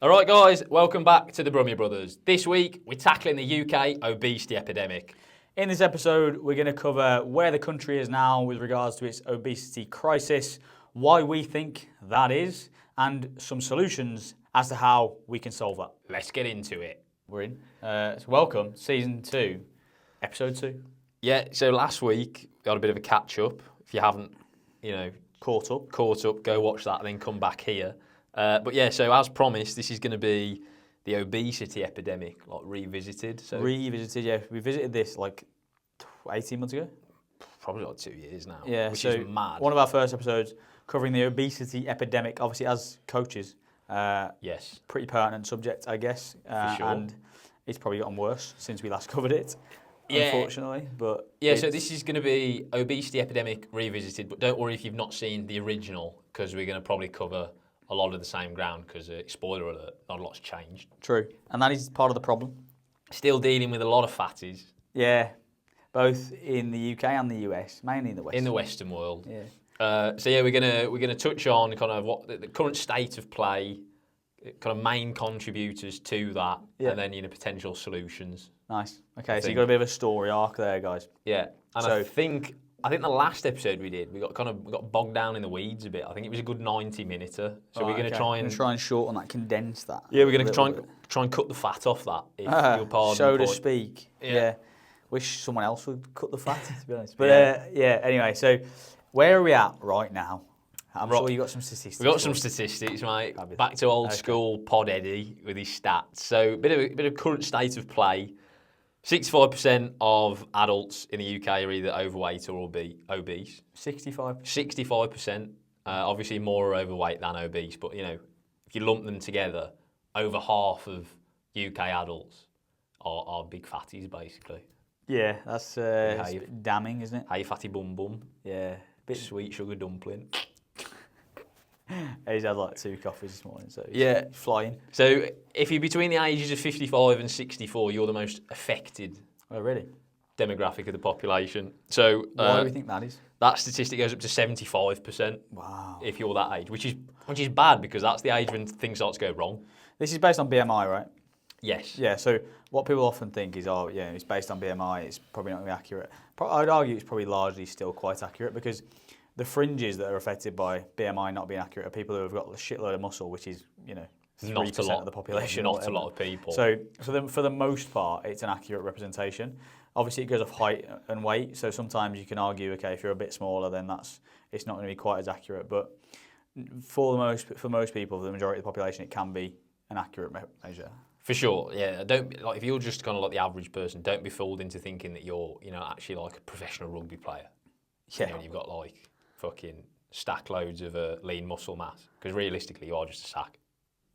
All right, guys, welcome back to the Brummy Brothers. This week, we're tackling the UK obesity epidemic. In this episode, we're going to cover where the country is now with regards to its obesity crisis, why we think that is, and some solutions as to how we can solve that. Let's get into it. We're in. So welcome, Season 2, Episode 2. Yeah, so last week, we had a bit of a catch-up. If you haven't, Caught up, go watch that and then come back here. But yeah, so as promised, this is going to be the obesity epidemic, like revisited. Revisited, yeah. We visited this like 18 months ago. Probably like 2 years now, Yeah, which so is mad. One of our first episodes covering the obesity epidemic, obviously as coaches. Yes. Pretty pertinent subject, I guess. For sure. And it's probably gotten worse since we last covered it, unfortunately. But yeah, so this is going to be obesity epidemic revisited, but don't worry if you've not seen the original, because we're going to probably cover a lot of the same ground, because, spoiler alert, not a lot's changed. True. And that is part of the problem. Still dealing with a lot of fatties. Yeah, both in the UK and the US, mainly in the West. In the Western world. Yeah. So yeah, we're gonna touch on kind of what the current state of play, kind of main contributors to that, and then potential solutions. Nice. Okay, so you got a bit of a story arc there, guys. Yeah, and I think the last episode we did, we got bogged down in the weeds a bit. I think it was a good 90-minute. So we're going to try and shorten that, condense that. Yeah, we're going to try and cut the fat off that. If you'll pardon so to speak. Yeah. Wish someone else would cut the fat, to be honest. But anyway, so where are we at right now? I'm sure you got some statistics. We got some statistics, mate. Back to old school Pod Eddie with his stats. So a bit of current state of play. 65% of adults in the UK are either overweight or obese. 65%. Obviously more are overweight than obese, but if you lump them together, over half of UK adults are big fatties, basically. Yeah, that's damning, isn't it? Hey, fatty bum bum. Yeah. Bit sweet sugar dumpling. He's had like 2 coffees this morning, so he's flying. So if you're between the ages of 55 and 64, you're the most affected demographic of the population. So why do we think that is? That statistic goes up to 75%. Wow. If you're that age, which is bad, because that's the age when things start to go wrong. This is based on BMI, right? Yes. Yeah, so what people often think is, it's based on BMI, it's probably not going to be accurate. I'd argue it's probably largely still quite accurate, because the fringes that are affected by BMI not being accurate are people who have got a shitload of muscle, which is, 3% of the population. Not a lot of people. So for the most part, it's an accurate representation. Obviously, it goes off height and weight, so sometimes you can argue, okay, if you're a bit smaller, then it's not going to be quite as accurate. But for most people, for the majority of the population, it can be an accurate measure. For sure, yeah. If you're just kind of like the average person, don't be fooled into thinking that you're, actually like a professional rugby player. Yeah. You've got like fucking stack loads of lean muscle mass, because realistically, you are just a sack.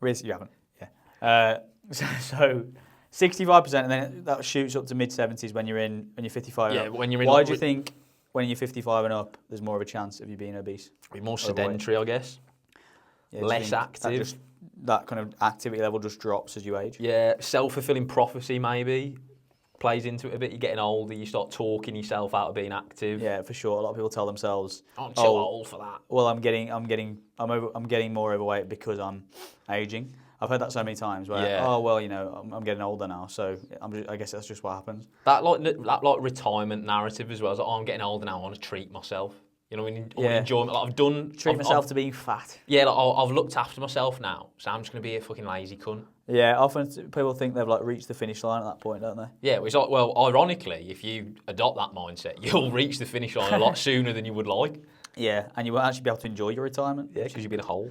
You haven't, yeah. So 65%, and then that shoots up to mid-70s when you're 55. Yeah, when you're in. Why do you think when you're 55 and up, there's more of a chance of you being obese? Be more sedentary, I guess. Yeah, less active. That kind of activity level just drops as you age. Yeah, self-fulfilling prophecy maybe plays into it a bit. You're getting older, you start talking yourself out of being active. Yeah, for sure. A lot of people tell themselves, "I'm too old for that." Well, I'm getting more overweight because I'm aging. I've heard that so many times. Where I'm getting older now, so I guess that's just what happens. That retirement narrative as well. Is like, I'm getting older now. I want to treat myself. Enjoyment. Like Treat myself to being fat. Yeah, I've looked after myself now, so I'm just going to be a fucking lazy cunt. Yeah, often people think they've reached the finish line at that point, don't they? Yeah, it's like, well, ironically, if you adopt that mindset, you'll reach the finish line a lot sooner than you would like. Yeah, and you won't actually be able to enjoy your retirement. Yeah, because you'll be in a hole.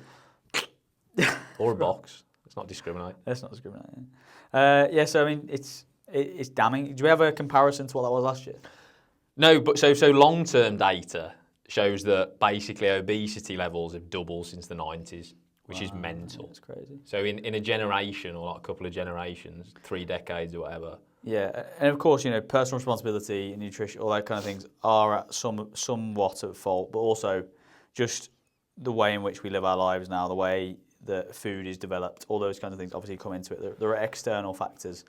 Or a box. Let's not discriminate. Let's not discriminate. Yeah, so I mean, it's damning. Do we have a comparison to what that was last year? No, but so long-term data shows that basically obesity levels have doubled since the 90s, which is mental. That's crazy. So in a generation, or like a couple of generations, 3 decades or whatever. Yeah, and of course, personal responsibility, nutrition, all that kind of things are somewhat at fault, but also just the way in which we live our lives now, the way that food is developed, all those kinds of things obviously come into it. There are external factors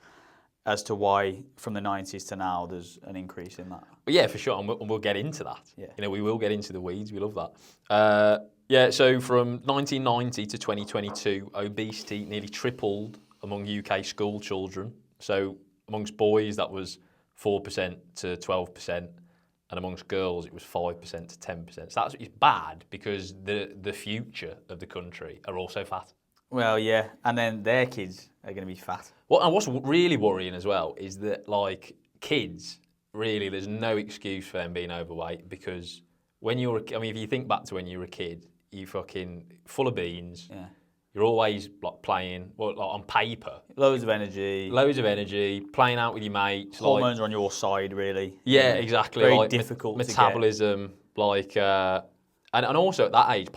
as to why from the 90s to now there's an increase in that. Well, yeah, for sure, and we'll get into that. Yeah. We will get into the weeds. We love that. Yeah, so from 1990 to 2022, obesity nearly tripled among UK school children. So amongst boys, that was 4% to 12%, and amongst girls, it was 5% to 10%. So it's bad because the future of the country are also fat. Well, yeah, and then their kids are going to be fat. Well, and what's really worrying as well is that, like, kids, really, there's no excuse for them being overweight because when if you think back to when you were a kid, you fucking full of beans. Yeah. You're always like playing, well, like on paper. Loads of energy. Playing out with your mates. Hormones are on your side, really. Yeah, exactly. Very like difficult metabolism, and also at that age,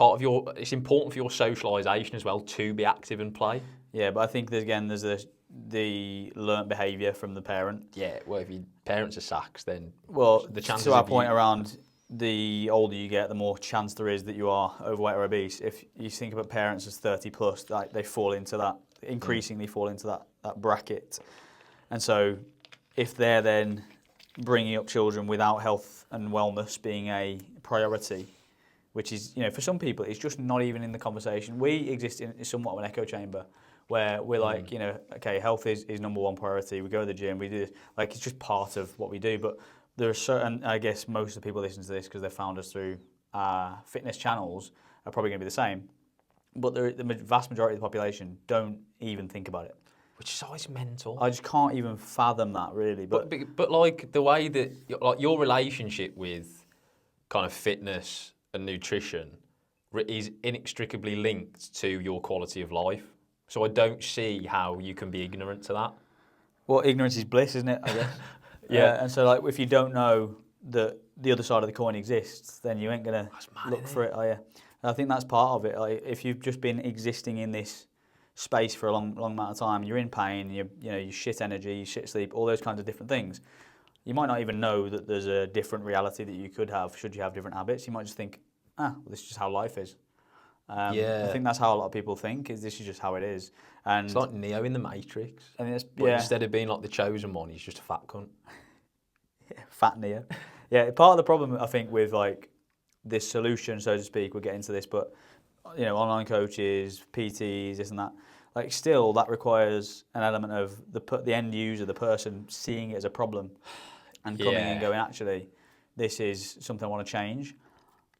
it's important for your socialisation as well to be active and play. Yeah, but I think there's the learnt behaviour from the parent. Yeah, well, if your parents are sacks, then the chances to our point around the older you get, the more chance there is that you are overweight or obese. If you think about parents as 30 plus, they fall into that, increasingly fall into that bracket. And so if they're then bringing up children without health and wellness being a priority, which is, for some people, it's just not even in the conversation. We exist in somewhat of an echo chamber where we're like, okay, health is number one priority. We go to the gym, we do this. Like, it's just part of what we do. But there are certain, I guess most of the people listening to this because they've found us through fitness channels are probably going to be the same. But the vast majority of the population don't even think about it. Which is always mental. I just can't even fathom that, really. But like the way that your relationship with kind of fitness and nutrition is inextricably linked to your quality of life. So I don't see how you can be ignorant to that. Well, ignorance is bliss, isn't it? I guess. Yeah. And so, like, if you don't know that the other side of the coin exists, then you ain't gonna look for it, are you? And I think that's part of it. Like, if you've just been existing in this space for a long amount of time, you're in pain, you shit energy, you shit sleep, all those kinds of different things. You might not even know that there's a different reality that you could have should you have different habits. You might just think, well, this is just how life is. I think that's how a lot of people think, is this is just how it is. And it's like Neo in the Matrix. And instead of being like the chosen one, he's just a fat cunt. Yeah, fat Neo. Yeah, part of the problem, I think, with like this solution, so to speak, we'll get into this, but online coaches, PTs, this and that, like still that requires an element of the end user, the person seeing it as a problem and coming and going, actually, this is something I want to change.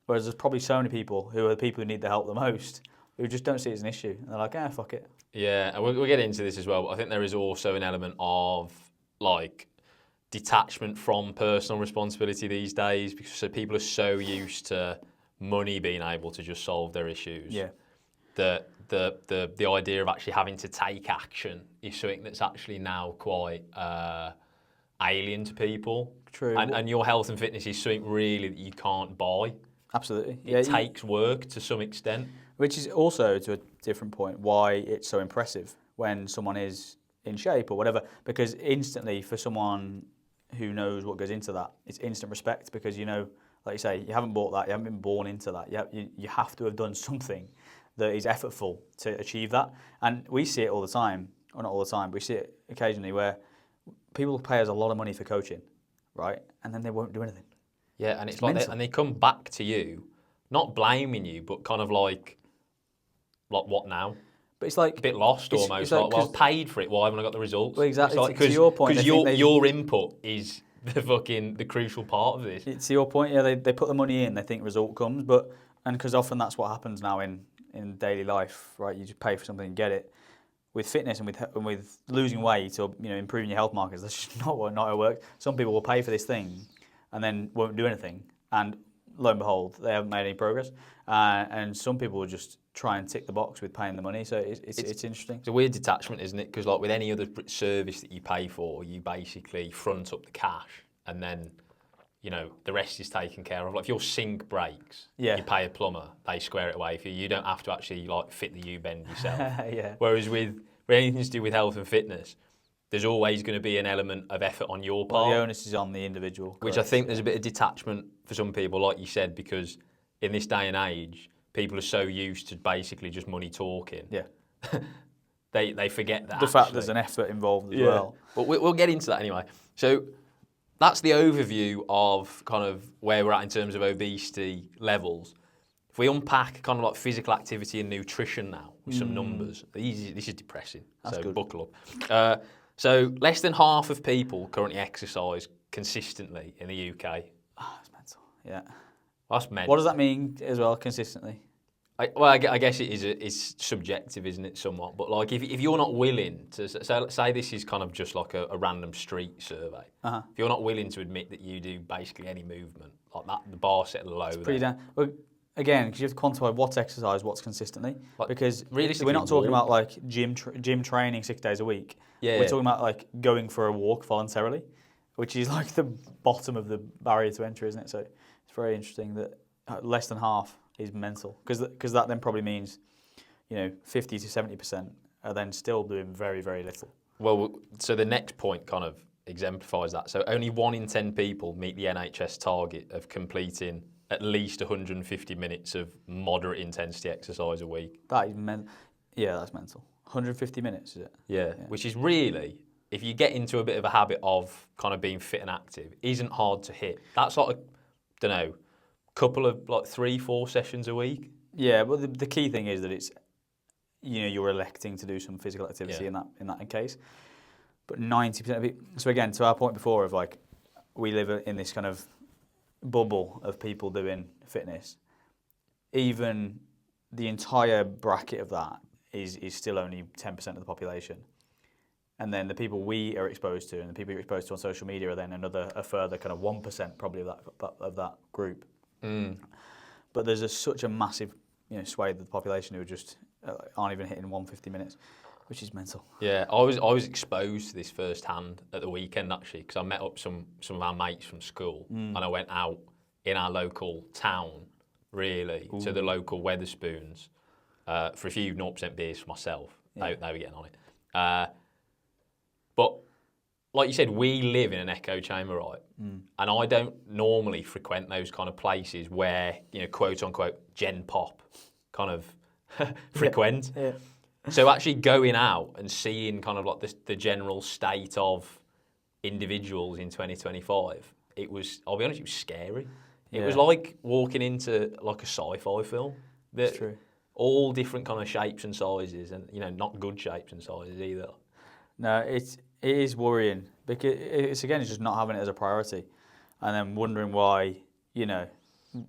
Whereas there's probably so many people who are the people who need the help the most who just don't see it as an issue. And they're like, fuck it. Yeah, and we'll get into this as well. But I think there is also an element of like detachment from personal responsibility these days because people are so used to money being able to just solve their issues. Yeah. That the idea of actually having to take action is something that's actually now quite alien to people. True. And your health and fitness is something really that you can't buy. Absolutely. It takes work to some extent. Which is also, to a different point, why it's so impressive when someone is in shape or whatever. Because instantly, for someone who knows what goes into that, it's instant respect because, like you say, you haven't bought that, you haven't been born into that. You have to have done something that is effortful to achieve that. And we see it all the time, or not all the time, but we see it occasionally where people pay us a lot of money for coaching, right? And then they won't do anything. Yeah, and it's like they come back to you, not blaming you, but kind of like what now? But it's like a bit lost almost. It's like, well, I paid for it. Why haven't I got the results? Well, exactly. Like, to your point, because your input is the crucial part of this. To your point, yeah, they put the money in, they think result comes, and because often that's what happens now in daily life, right? You just pay for something and get it. With fitness and with losing weight or improving your health markers, that's just not how it works. Some people will pay for this thing and then won't do anything, and lo and behold, they haven't made any progress. And some people will just try and tick the box with paying the money. So it's interesting. It's a weird detachment, isn't it? Because like with any other service that you pay for, you basically front up the cash, and then the rest is taken care of. Like if your sink breaks, you pay a plumber, they square it away for you. You don't have to actually like fit the U-bend yourself. Yeah. Whereas with anything to do with health and fitness, there's always going to be an element of effort on your part. Well, the onus is on the individual. Which I think there's a bit of detachment for some people, like you said, because in this day and age, people are so used to basically just money talking. Yeah. they forget that. The fact there's an effort involved as well. But we'll get into that anyway. So that's the overview of kind of where we're at in terms of obesity levels. if we unpack kind of like physical activity and nutrition now with some numbers, this is depressing. That's so good. Buckle up. So less than half of people currently exercise consistently in the UK. Oh, that's mental. Yeah. That's mental. What does that mean as well, consistently? I guess it's subjective, isn't it, somewhat? But like, if you're not willing to say this is kind of just like a random street survey. If you're not willing to admit that you do basically any movement like that, the bar set low. It's pretty down. Well, again, because you have to quantify what's exercise, what's consistently. Like, because realistically, we're not talking about like gym training 6 days a week. Yeah. We're talking about like going for a walk voluntarily, which is like the bottom of the barrier to entry, isn't it? So it's very interesting that less than half is mental, because that then probably means, 50 to 70% are then still doing very, very little. Well, so the next point kind of exemplifies that. So only 1 in 10 people meet the NHS target of completing at least 150 minutes of moderate intensity exercise a week. That is Yeah, that's mental. 150 minutes, is it? Yeah, which is really, if you get into a bit of a habit of kind of being fit and active, isn't hard to hit. That's like, couple of like 3-4 sessions a week. Yeah, but the key thing is that it's, you're electing to do some physical activity in that case. But 90% of it. So again, to our point before of like, we live in this kind of bubble of people doing fitness. Even the entire bracket of that is still only 10% of the population. And then the people we are exposed to and the people you're exposed to on social media are then a further kind of 1% probably of that group. But there's such a massive swathe of the population who just aren't even hitting 150 minutes, which is mental. Yeah, I was exposed to this firsthand at the weekend actually, because I met up some of our mates from school and I went out in our local town really to the local Wetherspoons for a few 0% beers for myself. They were getting on it. But like you said, we live in an echo chamber, right? And I don't normally frequent those kind of places where, quote unquote, Gen Pop kind of frequent. Yeah. So actually going out and seeing kind of like the general state of individuals in 2025, I'll be honest, it was scary. It was like walking into like a sci-fi film. That's true. All different kind of shapes and sizes and, not good shapes and sizes either. No, it is worrying because it's just not having it as a priority, and then wondering why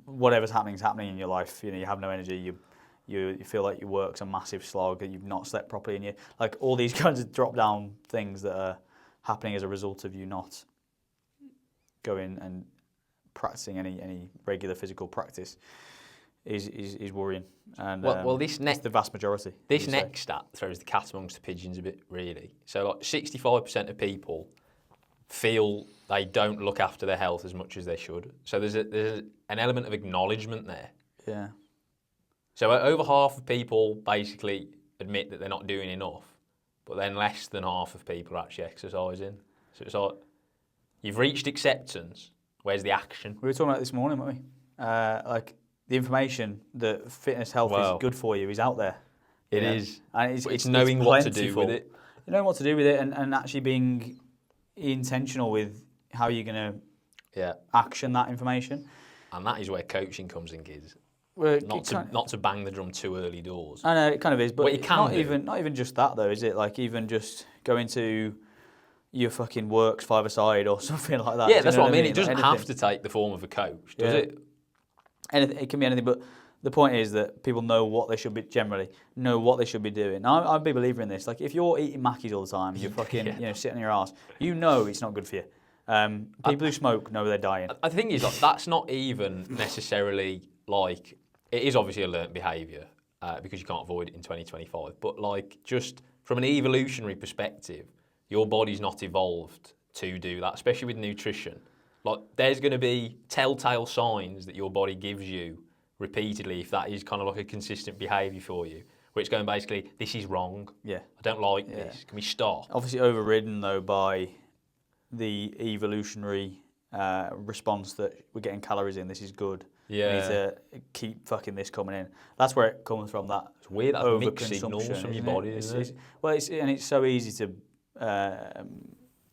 whatever's happening is happening in your life. You have no energy. You feel like your work's a massive slog, and you've not slept properly, and you like all these kinds of drop down things that are happening as a result of you not going and practicing any regular physical practice. Is worrying, and this it's the vast majority. This next stat throws the cat amongst the pigeons a bit, really. So, like 65% of people feel they don't look after their health as much as they should. So there's an element of acknowledgement there. Yeah. So over half of people basically admit that they're not doing enough, but then less than half of people are actually exercising. So it's like you've reached acceptance. Where's the action? We were talking about this morning, weren't we? The information that fitness health is good for you is out there. It is. And it's knowing what to do with it. Knowing what to do with it and actually being intentional with how you're going to action that information. And that is where coaching comes in, kids. Well, not to bang the drum too early doors. I know, it kind of is, but you can not even just that though, is it? Like even just going to your fucking works 5-a-side or something like that. Yeah, that's what I mean. It doesn't have to take the form of a coach, does it? Anything, it can be anything, but the point is that people know what they should be doing. Now, I'm a big believer in this. Like, if you're eating Mackies all the time, you're fucking, sitting on your ass, it's not good for you. People who smoke know they're dying. I think is like, that's not even necessarily like, it is obviously a learnt behaviour because you can't avoid it in 2025, but like just from an evolutionary perspective, your body's not evolved to do that, especially with nutrition. Like, there's going to be telltale signs that your body gives you repeatedly if that is kind of like a consistent behaviour for you, where it's going basically, this is wrong. Yeah. I don't like this. Can we stop? Obviously overridden, though, by the evolutionary response that we're getting calories in, this is good. Yeah. We need to keep fucking this coming in. That's where it comes from, that it's weird, that mixed signals from your body, isn't it? It's so easy to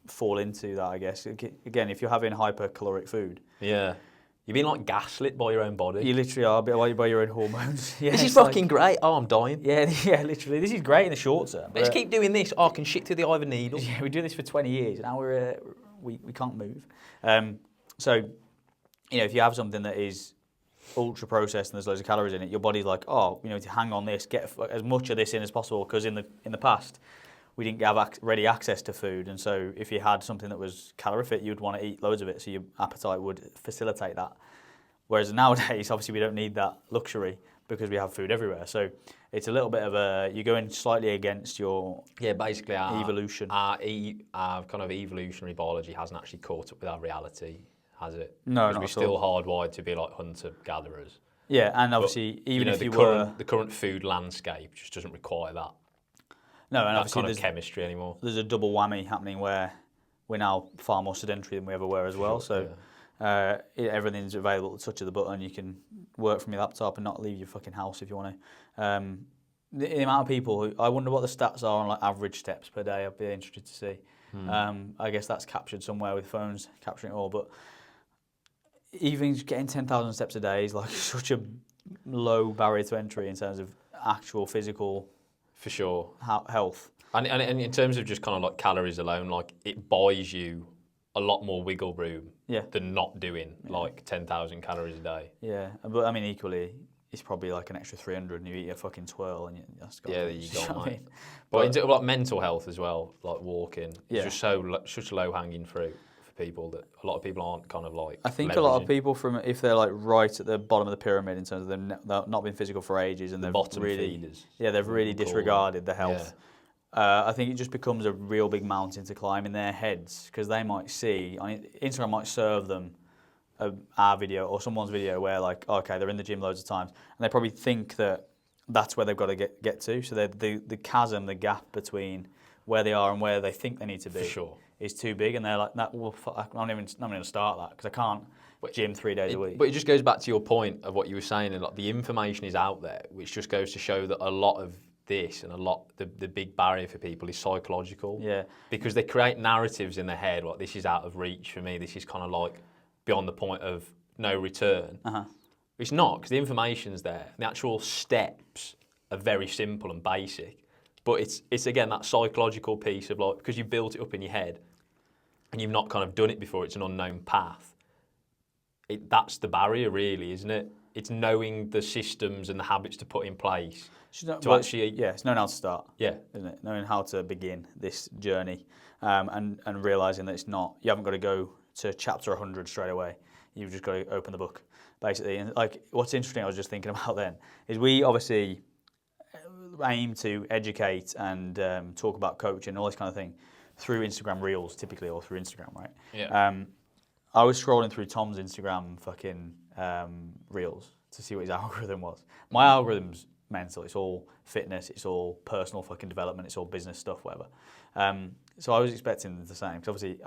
fall into that, I guess. Again, if you're having hypercaloric food, You're being like gaslit by your own body. You literally are by your own hormones. Yeah, this is fucking great. Oh, I'm dying. Yeah, literally. This is great in the short term. Let's keep doing this. Oh, I can shit through the eye of a needle. Yeah, we do this for 20 years, and now we can't move. So, if you have something that is ultra processed and there's loads of calories in it, your body's like, oh, to hang on this, get as much of this in as possible, because in the past we didn't have ready access to food, and so if you had something that was calorific, you'd want to eat loads of it, so your appetite would facilitate that. Whereas nowadays, obviously, we don't need that luxury because we have food everywhere. So it's a little bit of you're going slightly against your basically our evolution. Our kind of evolutionary biology hasn't actually caught up with our reality, has it? No, because we're still hardwired to be like hunter-gatherers. Yeah, and obviously, but, even if the current food landscape just doesn't require that. No, and that obviously kind of chemistry anymore. There's a double whammy happening where we're now far more sedentary than we ever were as well. Sure, so everything's available at the touch of the button. You can work from your laptop and not leave your fucking house if you want to. The amount of people I wonder what the stats are on like average steps per day. I'd be interested to see. I guess that's captured somewhere with phones capturing it all. But even getting 10,000 steps a day is like such a low barrier to entry in terms of actual physical. For sure. Health. And in terms of just kind of like calories alone, like it buys you a lot more wiggle room than not doing like 10,000 calories a day. Yeah, but I mean equally, it's probably like an extra 300 and you eat a fucking twirl and that's got there you go, mate. But in terms of like mental health as well, like walking, it's just such low hanging fruit for people that a lot of people aren't kind of like. I think a lot of people if they're like right at the bottom of the pyramid in terms of them not been physical for ages and they've really feeders. Yeah, they've really disregarded the health. I think it just becomes a real big mountain to climb in their heads because they might see Instagram might serve them our video or someone's video where like okay they're in the gym loads of times and they probably think that that's where they've got to get to. So the chasm, the gap between where they are and where they think they need to be is too big, and they're like, "That well, I'm not even going to start that because I can't gym 3 days a week." But it just goes back to your point of what you were saying, and like the information is out there, which just goes to show that a lot of this and the big barrier for people is psychological. Yeah. Because they create narratives in their head like this is out of reach for me. This is kind of like beyond the point of no return. It's not, because the information's there. The actual steps are very simple and basic. But it's again that psychological piece of like because you built it up in your head and you've not kind of done it before, it's an unknown path. That's the barrier really, isn't it? It's knowing the systems and the habits to put in place. It's knowing how to start. Yeah. Isn't it? Knowing how to begin this journey and realising that you haven't got to go to chapter 100 straight away. You've just got to open the book, basically. And like what's interesting, I was just thinking about then, is we obviously aim to educate and talk about coaching and all this kind of thing through Instagram Reels, typically, or through Instagram, right? Yeah. I was scrolling through Tom's Instagram fucking Reels to see what his algorithm was. My algorithm's mental. It's all fitness. It's all personal fucking development. It's all business stuff, whatever. So I was expecting the same. Because obviously,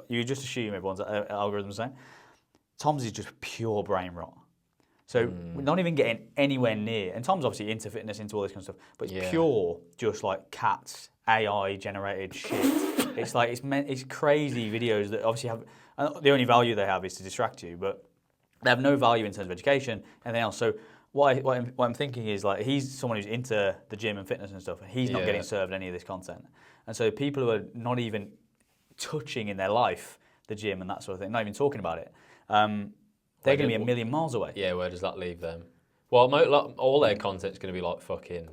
you just assume everyone's algorithm's the same. Tom's is just pure brain rot. So we're not even getting anywhere near. And Tom's obviously into fitness, into all this kind of stuff. But it's pure, just like cats, AI generated shit. It's like it's crazy videos that obviously have. The only value they have is to distract you, but they have no value in terms of education, anything else. So what I'm thinking is like he's someone who's into the gym and fitness and stuff, and he's not getting served any of this content. And so people who are not even touching in their life the gym and that sort of thing, not even talking about it, they're going to be a million miles away. Yeah, where does that leave them? Well, all their content's going to be like fucking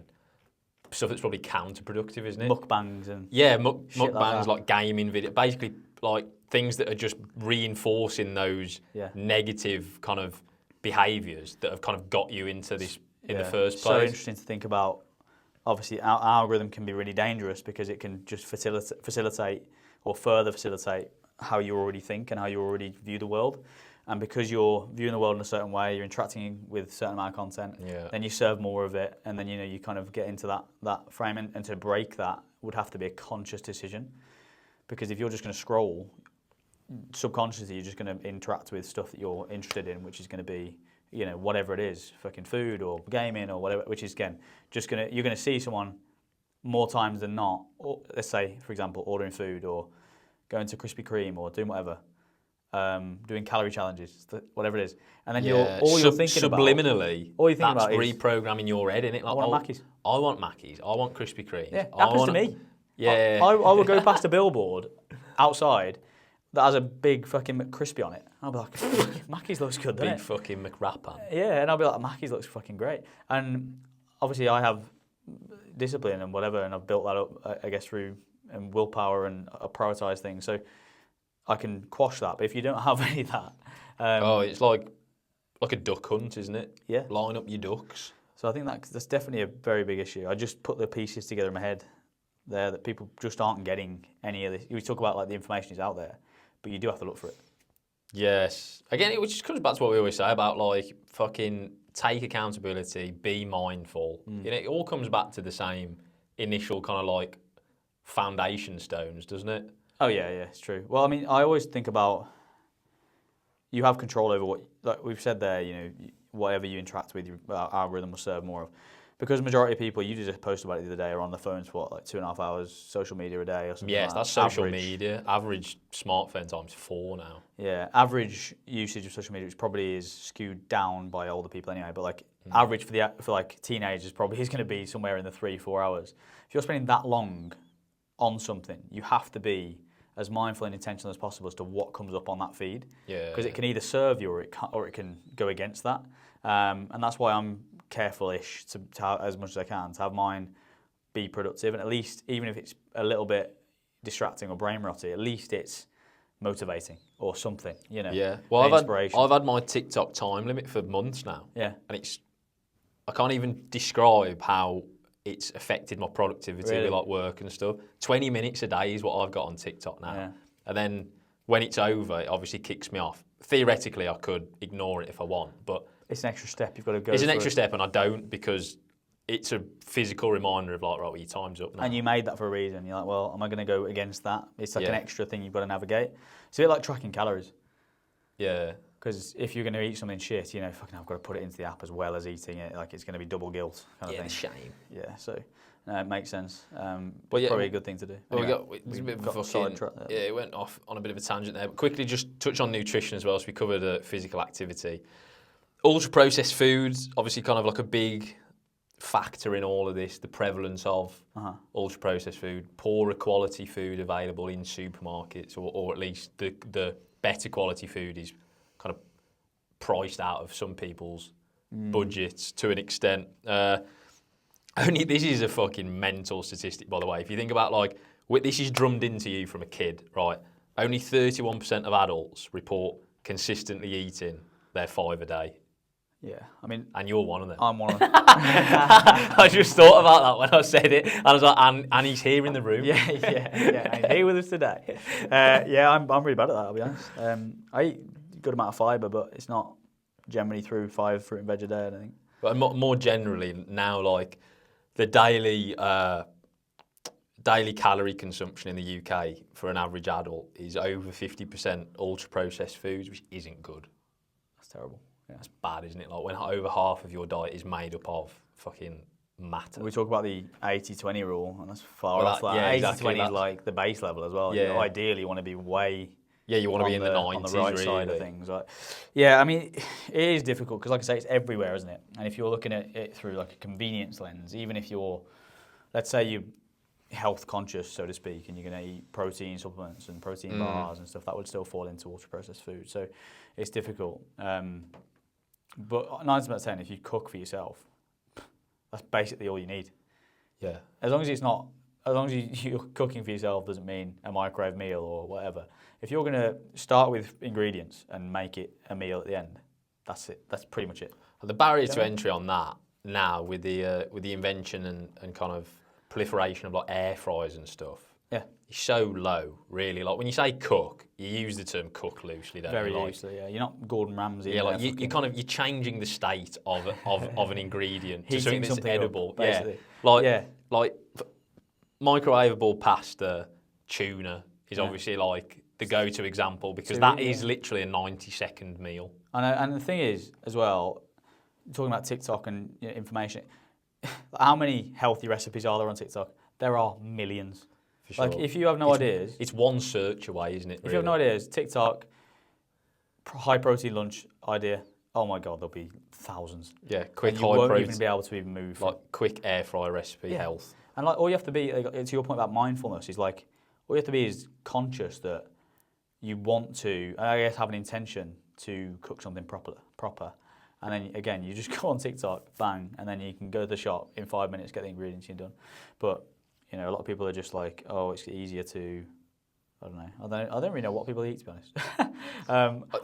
stuff that's probably counterproductive, isn't it? Mukbangs and mukbangs like gaming video, basically like things that are just reinforcing those negative kind of behaviours that have kind of got you into this in the first place. So interesting to think about. Obviously, our algorithm can be really dangerous because it can just facilitate or further facilitate how you already think and how you already view the world. And because you're viewing the world in a certain way, you're interacting with a certain amount of content, then you serve more of it, and then you kind of get into that frame. And to break that would have to be a conscious decision. Because if you're just going to scroll, subconsciously you're just going to interact with stuff that you're interested in, which is going to be, whatever it is, fucking food or gaming or whatever, which is, again, you're going to see someone more times than not, or, let's say, for example, ordering food or going to Krispy Kreme or doing whatever, doing calorie challenges, whatever it is, and then Yeah, all you're thinking subliminally, all you're thinking that's about is reprogramming your head, innit? Like, I want Mackies. I want Mackies. I want Krispy Kremes. Yeah, it happens to me. Yeah. I will go past a billboard outside that has a big fucking McCrispy on it. I'll be like, Mackey's looks good, doesn't Big it? fucking McWrapper. Yeah, and I'll be like, Mackey's looks fucking great. And obviously I have discipline and whatever, and I've built that up, I guess, through willpower, and I prioritise things. So I can quash that. But if you don't have any of that... it's like a duck hunt, isn't it? Yeah. Line up your ducks. So I think that's definitely a very big issue. I just put the pieces together in my head there that people just aren't getting any of this. We talk about like the information is out there, but you do have to look for it. Yes. Again, it just comes back to what we always say about like fucking take accountability, be mindful. You know, it all comes back to the same initial kind of like foundation stones, doesn't it? Oh yeah, it's true. Well, I mean, I always think about you have control over what, like we've said there, you know, whatever you interact with, our algorithm will serve more of. Because the majority of people, you just posted about it the other day, are on the phones for what, like 2.5 hours social media a day or something. Yes, like that's that. social media. Average smartphone time's 4 now. Yeah, average usage of social media, which probably is skewed down by older people anyway, but like average for like teenagers probably is going to be somewhere in the 3-4 hours. If you're spending that long on something, you have to be as mindful and intentional as possible as to what comes up on that feed. Yeah. Because it can either serve you or it can go against that. And that's why I'm careful-ish to have, as much as I can, to have mine be productive, and at least, even if it's a little bit distracting or brain rotty, at least it's motivating or something, you know. Yeah. Well, I've had my TikTok time limit for months now. Yeah. And I can't even describe how it's affected my productivity with like work and stuff. 20 minutes a day is what I've got on TikTok now. Yeah. And then when it's over, it obviously kicks me off. Theoretically, I could ignore it if I want, but it's an extra step you've got to go It's an through. extra step, and I don't, because it's a physical reminder of like, right, well, your time's up now. And you made that for a reason. You're like, well, am I going to go against that? It's like an extra thing you've got to navigate. It's a bit like tracking calories. Yeah. Because if you're going to eat something shit, you know, fucking I've got to put it into the app as well as eating it. Like, it's going to be double guilt kind of thing. Shame. Yeah, so it makes sense. But probably a good thing to do. Well, anyway, we it went off on a bit of a tangent there. But quickly, just touch on nutrition as well. So we covered physical activity. Ultra-processed foods, obviously kind of like a big factor in all of this, the prevalence of ultra-processed food, poorer quality food available in supermarkets, or at least the better quality food is kind of priced out of some people's budgets to an extent. This is a fucking mental statistic, by the way. If you think about like, this is drummed into you from a kid, right? Only 31% of adults report consistently eating their 5 a day. Yeah, I mean... And you're one of them. I'm one of them. I just thought about that when I said it. And I was like, and he's here in the room. Yeah. He's here with us today. I'm really bad at that, I'll be honest. I eat a good amount of fibre, but it's not generally through 5 fruit and veg a day, I don't think. But more generally, now, like, the daily calorie consumption in the UK for an average adult is over 50% ultra-processed foods, which isn't good. That's terrible. Yeah. That's bad, isn't it? Like when over half of your diet is made up of fucking matter. We talk about the 80-20 rule, and that's far off that. Yeah, 80-20 is like the base level as well. Yeah. You ideally want to be way... Yeah, you want to be in the 90s, on the right really. side of things. Like, yeah, I mean, it is difficult because, like I say, it's everywhere, isn't it? And if you're looking at it through like a convenience lens, even if you're, let's say you're health conscious, so to speak, and you're going to eat protein supplements and protein bars and stuff, that would still fall into ultra-processed food. So it's difficult. But 9 times out of 10, if you cook for yourself, that's basically all you need. Yeah. As long as you're cooking for yourself doesn't mean a microwave meal or whatever. If you're going to start with ingredients and make it a meal at the end, that's it. That's pretty much it. The barrier to entry on that now with the invention and kind of proliferation of like air fryers and stuff, is so low, really. Like when you say cook, you use the term cook loosely, don't you? Very loosely, yeah. You're not Gordon Ramsay. Yeah, like you're changing the state of an ingredient to something that's edible. Basically. Like microwavable pasta, tuna is obviously like the go-to example because that is literally a 90-second meal. And the thing is, as well, talking about TikTok and information, how many healthy recipes are there on TikTok? There are millions. For sure. Like, if you have no ideas... It's one search away, isn't it? If you have no ideas, TikTok, high protein lunch idea. Oh my God, there'll be thousands. Yeah, quick and high you won't protein. even be able to even move. Like quick air fryer recipe health. And like all you have to be, like, to your point about mindfulness, is like all you have to be is conscious that you want to, and I guess have an intention to cook something proper. And then again, you just go on TikTok, bang, and then you can go to the shop in 5 minutes, get the ingredients, you're done. But a lot of people are just like, oh, it's easier to. I don't know. I don't really know what people eat, to be honest.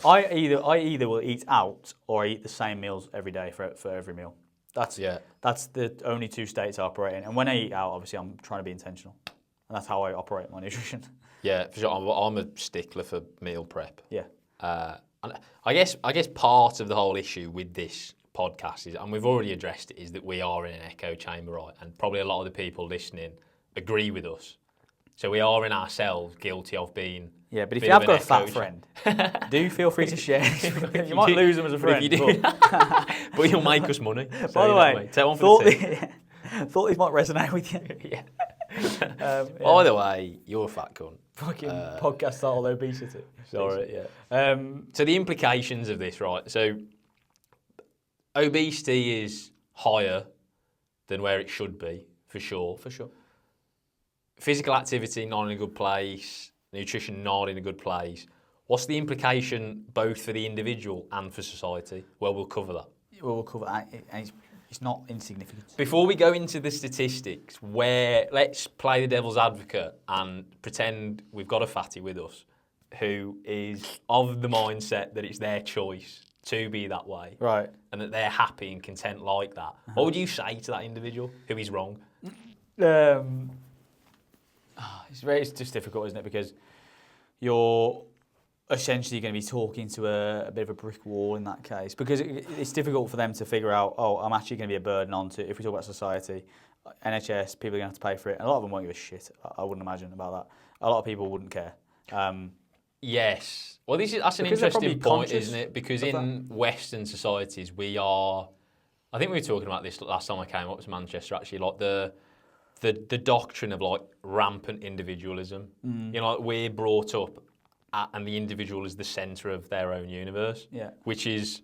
I either will eat out or I eat the same meals every day for every meal. That's the only two states I operate in. And when I eat out, obviously, I'm trying to be intentional, and that's how I operate my nutrition. Yeah, for sure. I'm a stickler for meal prep. Yeah. And I guess part of the whole issue with this podcast is, and we've already addressed it, is that we are in an echo chamber, right? And probably a lot of the people listening agree with us. So we are in ourselves guilty of being. Yeah, but if you have got a fat friend, do feel free to share. You might lose them as a friend. But you'll make us money. So by the way, take one for the team. Thought these might resonate with you. Yeah. By the way, you're a fat cunt. Fucking podcast title obesity. Sorry, yeah. So the implications of this, right? So obesity is higher than where it should be, for sure. For sure. Physical activity not in a good place, nutrition not in a good place. What's the implication both for the individual and for society? Well, we'll cover that. We'll cover that, and it's not insignificant. Before we go into the statistics, let's play the devil's advocate and pretend we've got a fatty with us who is of the mindset that it's their choice to be that way. Right. And that they're happy and content like that. What would you say to that individual who is wrong? It's just difficult, isn't it? Because you're essentially going to be talking to a bit of a brick wall in that case. Because it's difficult for them to figure out, oh, I'm actually going to be a burden onto, if we talk about society, NHS, people are going to have to pay for it. And a lot of them won't give a shit, I wouldn't imagine, about that. A lot of people wouldn't care. Yes. Well, that's an interesting point, isn't it? Because in Western societies, we are... I think we were talking about this last time I came up to Manchester, actually, like the doctrine of like rampant individualism. Like we're brought up and the individual is the centre of their own universe, which is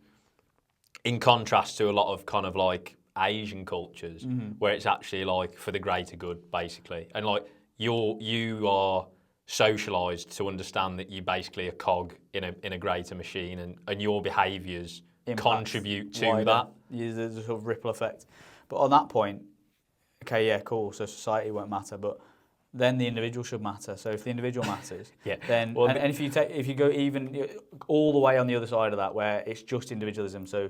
in contrast to a lot of kind of like Asian cultures where it's actually like for the greater good, basically. And like you are socialised to understand that you're basically a cog in a greater machine, and your behaviours contribute to that. There's a sort of ripple effect. But on that point, okay, yeah, cool. So society won't matter, but then the individual should matter. So if the individual matters, then and if you go even all the way on the other side of that, where it's just individualism, so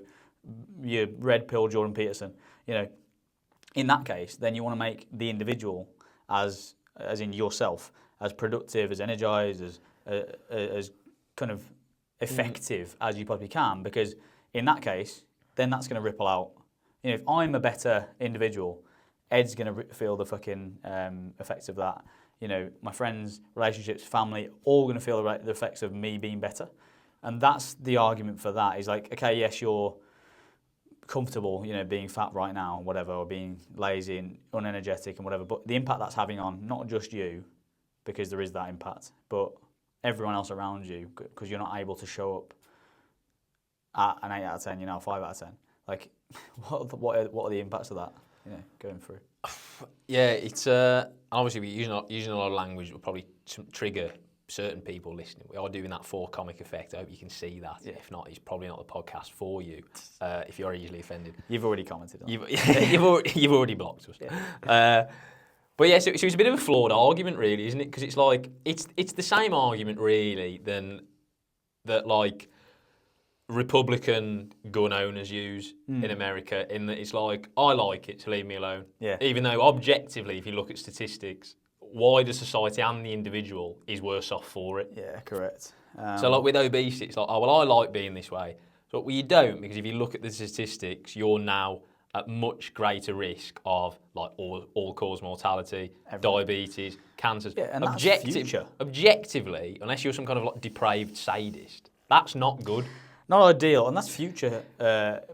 your red pill Jordan Peterson, in that case, then you want to make the individual as in yourself as productive, as energized, as kind of effective as you possibly can, because in that case, then that's going to ripple out. If I'm a better individual, Ed's going to feel the fucking effects of that. My friends, relationships, family, all going to feel the effects of me being better. And that's the argument for that, is like, okay, yes, you're comfortable, being fat right now, whatever, or being lazy and unenergetic and whatever, but the impact that's having on not just you, because there is that impact, but everyone else around you, because you're not able to show up at an 8 out of 10, a 5 out of 10. Like, what are the impacts of that? Going through. Yeah, it's obviously we're using a lot of language that will probably trigger certain people listening. We are doing that for comic effect. I hope you can see that. Yeah. If not, it's probably not the podcast for you. If you're easily offended, you've already commented on you've already blocked us. Yeah. But yeah, so it's a bit of a flawed argument, really, isn't it? Because it's like it's the same argument, really, that like Republican gun owners use in America, in that it's like, I like it, so leave me alone. Yeah. Even though objectively, if you look at statistics, wider society and the individual is worse off for it. Yeah, correct. So like with obesity, it's like, oh, well, I like being this way. So well, you don't, because if you look at the statistics, you're now at much greater risk of like all-cause mortality, diabetes, cancers. Yeah, and that's future. Objectively, unless you're some kind of like depraved sadist, that's not good. Not ideal, and that's future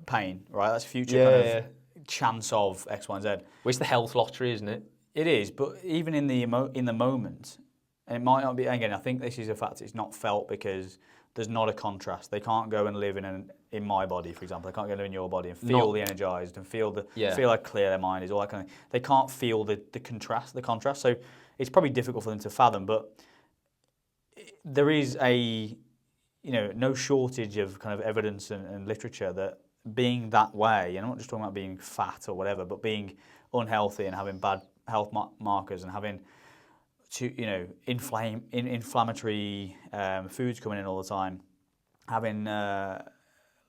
pain, right? That's future kind of chance of X, Y, and Z. Well, it's the health lottery, isn't it? It is, but even in the moment, and it might not be. Again, I think this is a fact. It's not felt because there's not a contrast. They can't go and live in my body, for example. They can't go and live in your body and feel the energized and feel how clear their mind is, all that kind of thing. They can't feel the contrast. So it's probably difficult for them to fathom, but there is no shortage of kind of evidence and literature that being that way, and I'm not just talking about being fat or whatever, but being unhealthy and having bad health markers and having inflammatory foods coming in all the time, having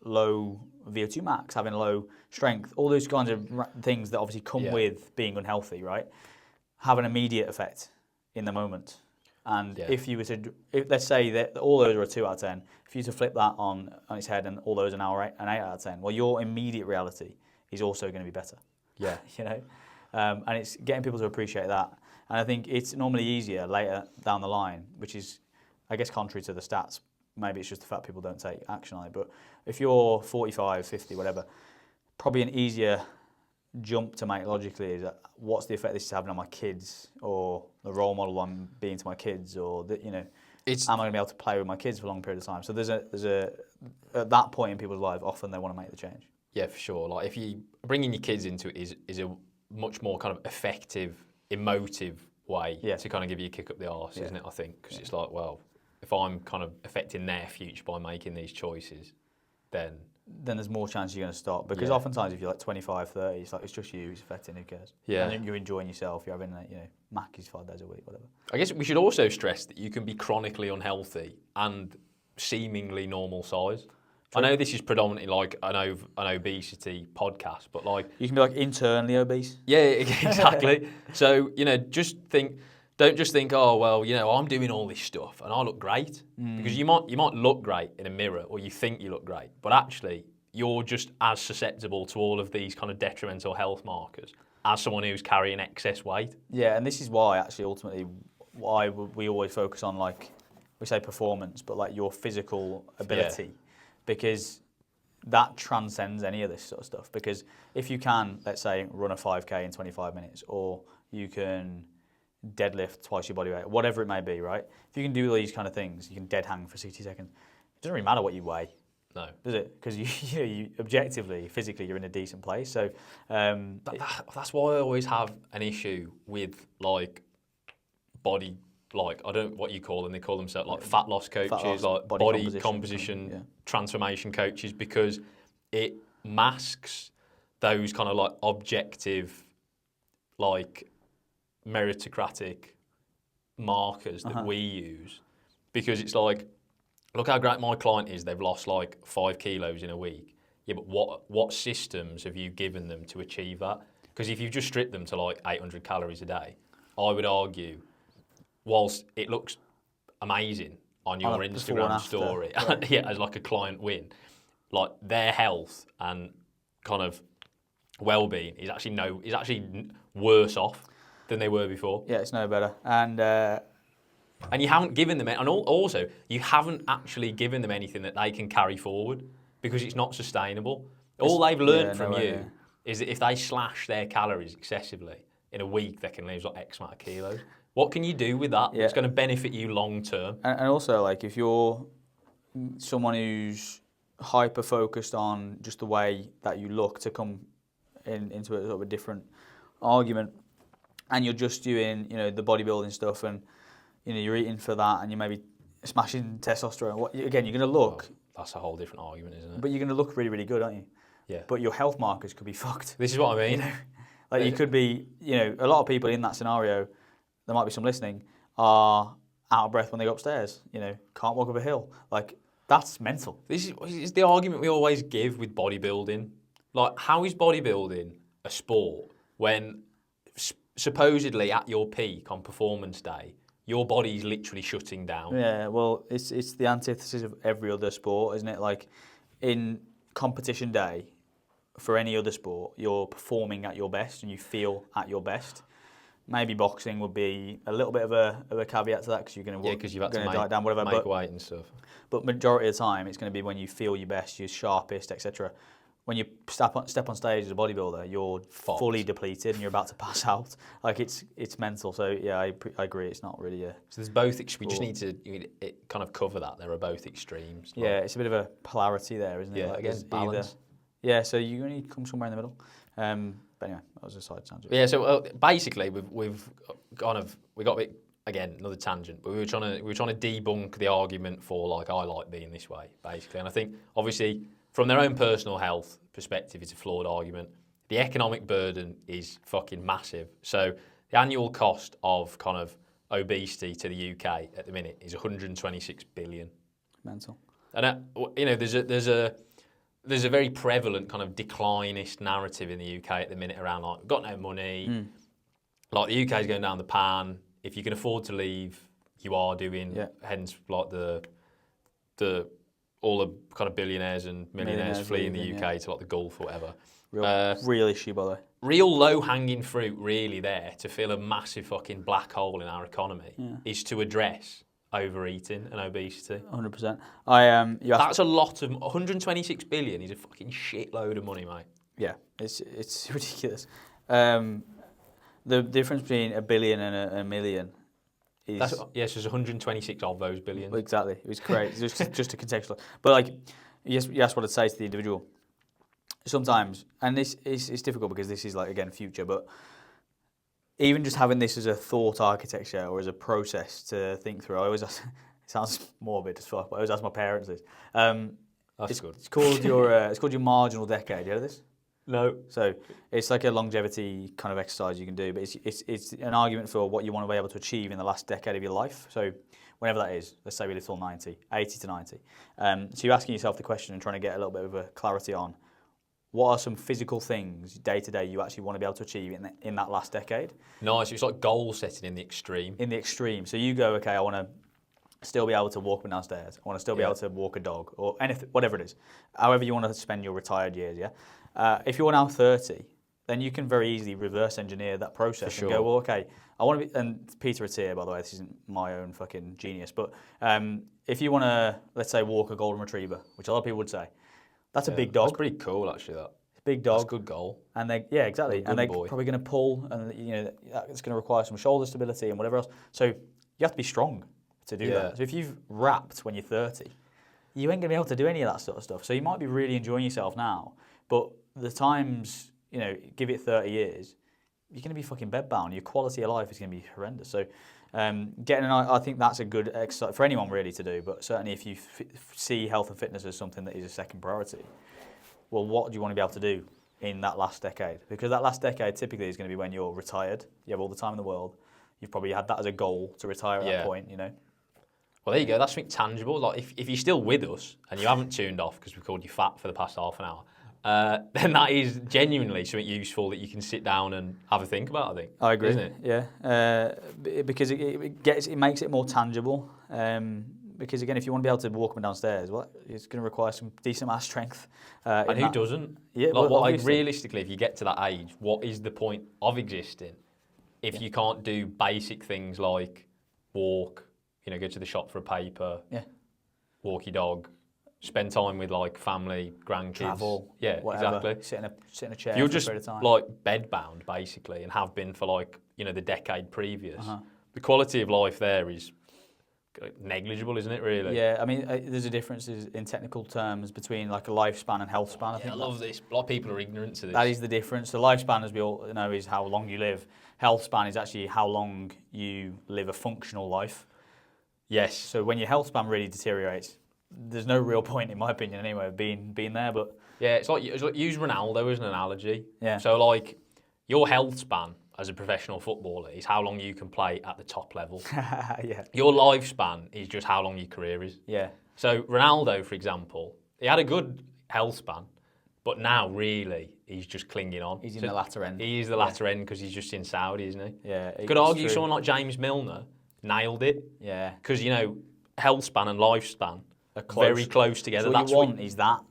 low VO2 max, having low strength, all those kinds of things that obviously come with being unhealthy, right, have an immediate effect in the moment. And if you were to, let's say that all those are a 2 out of 10, if you were to flip that on its head and all those are now an 8 out of 10, well, your immediate reality is also going to be better. Yeah. And it's getting people to appreciate that. And I think it's normally easier later down the line, which is, I guess, contrary to the stats. Maybe it's just the fact people don't take action on it. But if you're 45, 50, whatever, probably an easier jump to make logically is what's the effect this is having on my kids, or the role model I'm being to my kids, or am I going to be able to play with my kids for a long period of time? So there's a at that point in people's life, often they want to make the change. Yeah, for sure. Like if you bringing your kids into it is a much more kind of effective, emotive way to kind of give you a kick up the arse, isn't it? I think because it's like, well, if I'm kind of affecting their future by making these choices, then there's more chance you're going to stop. Because oftentimes if you're like 25, 30, it's just you who's affecting, who cares? Yeah. And you're enjoying yourself, you're having, Mackey's 5 days a week, whatever. I guess we should also stress that you can be chronically unhealthy and seemingly normal size. True. I know this is predominantly like an obesity podcast, but like... You can be like internally obese. Yeah, exactly. So, don't just think, oh, well, I'm doing all this stuff and I look great. Because you might look great in a mirror, or you think you look great, but actually you're just as susceptible to all of these kind of detrimental health markers as someone who's carrying excess weight. Yeah, and this is why actually ultimately why we always focus on, like, we say performance, but like your physical ability. Yeah. Because that transcends any of this sort of stuff. Because if you can, let's say, run a 5K in 25 minutes, or you can deadlift twice your body weight, whatever it may be, right? If you can do these kind of things, you can dead hang for 60 seconds. It doesn't really matter what you weigh. No. Does it? Because you objectively, physically, you're in a decent place. So that's why I always have an issue with like body, like I don't what you call them. They call themselves like fat loss coaches, like body composition transformation coaches, because it masks those kind of like objective, like meritocratic markers that we use, because it's like, look how great my client is. They've lost like 5 kilos in a week. Yeah, but what systems have you given them to achieve that? Because if you just strip them to like 800 calories a day, I would argue, whilst it looks amazing on your Instagram story, as like a client win, like their health and kind of well-being is actually worse off than they were before. Yeah, it's no better. And you haven't given them, and also you haven't actually given them anything that they can carry forward, because it's not sustainable. All they've learned from you is that if they slash their calories excessively in a week, they can lose like X amount of kilos. What can you do with that that's going to benefit you long term? And also, like, if you're someone who's hyper focused on just the way that you look to come into a sort of a different argument, and you're just doing, the bodybuilding stuff, and you're eating for that, and you may be smashing testosterone. Again, you're going to look. Oh, that's a whole different argument, isn't it? But you're going to look really, really good, aren't you? Yeah. But your health markers could be fucked. This is what I mean. Like you could be, a lot of people in that scenario, there might be some listening, are out of breath when they go upstairs. Can't walk up a hill. Like, that's mental. This is the argument we always give with bodybuilding. Like, how is bodybuilding a sport when supposedly at your peak on performance day, your body's literally shutting down? Yeah, well, it's the antithesis of every other sport, isn't it? Like, in competition day, for any other sport, you're performing at your best and you feel at your best. Maybe boxing would be a little bit of a caveat to that, because you're going to diet down, whatever. Weight and stuff. But majority of the time, it's going to be when you feel your best, your sharpest, etc. when you step on stage as a bodybuilder, you're fully depleted and you're about to pass out. Like it's mental. So yeah, I agree. It's not really a. So there's both. We just need to kind of cover that. There are both extremes. Like, yeah, it's a bit of a polarity there, isn't it? Yeah, like there's balance. Yeah, so you only come somewhere in the middle. But anyway, that was a side tangent. Yeah, so basically we've got a bit, again, another tangent, but we were trying to debunk the argument for like I like being this way, basically. And I think obviously from their own personal health perspective, it's a flawed argument. The economic burden is fucking massive. So the annual cost of kind of obesity to the UK at the minute is 126 billion. Mental. And there's a very prevalent kind of declinist narrative in the UK at the minute around like we've got no money, like the UK is going down the pan. If you can afford to leave, you are doing. Yeah. Hence, like the all the kind of billionaires and millionaires fleeing the UK to like the Gulf or whatever. Real issue, by the way. Real low-hanging fruit, really, there to fill a massive fucking black hole in our economy is to address overeating and obesity. 100%. That's a lot of 126 billion is a fucking shitload of money, mate. Yeah, it's ridiculous. The difference between a billion and a million is... Yes, there's 126 of those billions. Exactly. It was great. just to contextualize. But like, yes, what I'd say to the individual. Sometimes, and this is difficult because this is like, again, future, but even just having this as a thought architecture or as a process to think through, I always ask, it sounds morbid as fuck, but I always ask my parents this. That's good. It's called your marginal decade. You heard of this? No. So it's like a longevity kind of exercise you can do, but it's an argument for what you want to be able to achieve in the last decade of your life. So whenever that is, let's say we live till 90, 80 to 90. So you're asking yourself the question and trying to get a little bit of a clarity on what are some physical things day to day you actually want to be able to achieve in that last decade. Nice. It's like goal setting in the extreme. In the extreme. So you go, okay, I want to still be able to walk up and downstairs. I want to still be able to walk a dog or anything, whatever it is. However you want to spend your retired years, yeah? If you're now 30, then you can very easily reverse engineer that process and go, well, okay, I want to be, and Peter Attia, by the way, this isn't my own fucking genius, but if you want to, let's say, walk a golden retriever, which a lot of people would say, that's a big dog. That's pretty cool, actually, that. It's a big dog. That's a good goal. And exactly. And they're probably going to pull, and it's going to require some shoulder stability and whatever else. So you have to be strong to do that. So if you've wrapped when you're 30, you ain't going to be able to do any of that sort of stuff. So you might be really enjoying yourself now, but the times, give it 30 years, you're going to be fucking bedbound. Your quality of life is going to be horrendous. So I think that's a good exercise for anyone really to do, but certainly if you see health and fitness as something that is a second priority, well, what do you want to be able to do in that last decade? Because that last decade typically is going to be when you're retired. You have all the time in the world. You've probably had that as a goal to retire at that point, Well, there you go. That's something tangible. Like if you're still with us and you haven't tuned off because we called you fat for the past half an hour, then that is genuinely something useful that you can sit down and have a think about, I think. I agree. Isn't it? Yeah. Because it makes it more tangible. Because again, if you want to be able to walk up and downstairs, well, it's going to require some decent amount of strength. And who doesn't? Yeah. Realistically, if you get to that age, what is the point of existing if you can't do basic things like walk, go to the shop for a paper, walk your dog, spend time with like family, grandkids, travel, whatever. Exactly. Sit in a chair. You're for just a period of time. like bedbound basically, and have been for like the decade previous. The quality of life there is negligible, isn't it? Really? Yeah. I mean, there's a difference in technical terms between like a lifespan and health span. I think I love this. A lot of people are ignorant to this. That is the difference. The lifespan, as we all know, is how long you live. Health span is actually how long you live a functional life. Yes. So when your health span really deteriorates, there's no real point, in my opinion, anyway, of being there. But yeah, it's like use Ronaldo as an analogy. Yeah. So like your health span as a professional footballer is how long you can play at the top level. Yeah. Your lifespan is just how long your career is. Yeah. So Ronaldo, for example, he had a good health span, but now really he's just clinging on. He's in the latter end. He is the latter end because he's just in Saudi, isn't he? Yeah. Could argue someone like James Milner nailed it. Yeah. Because health span and lifespan are very close together. So what you want is that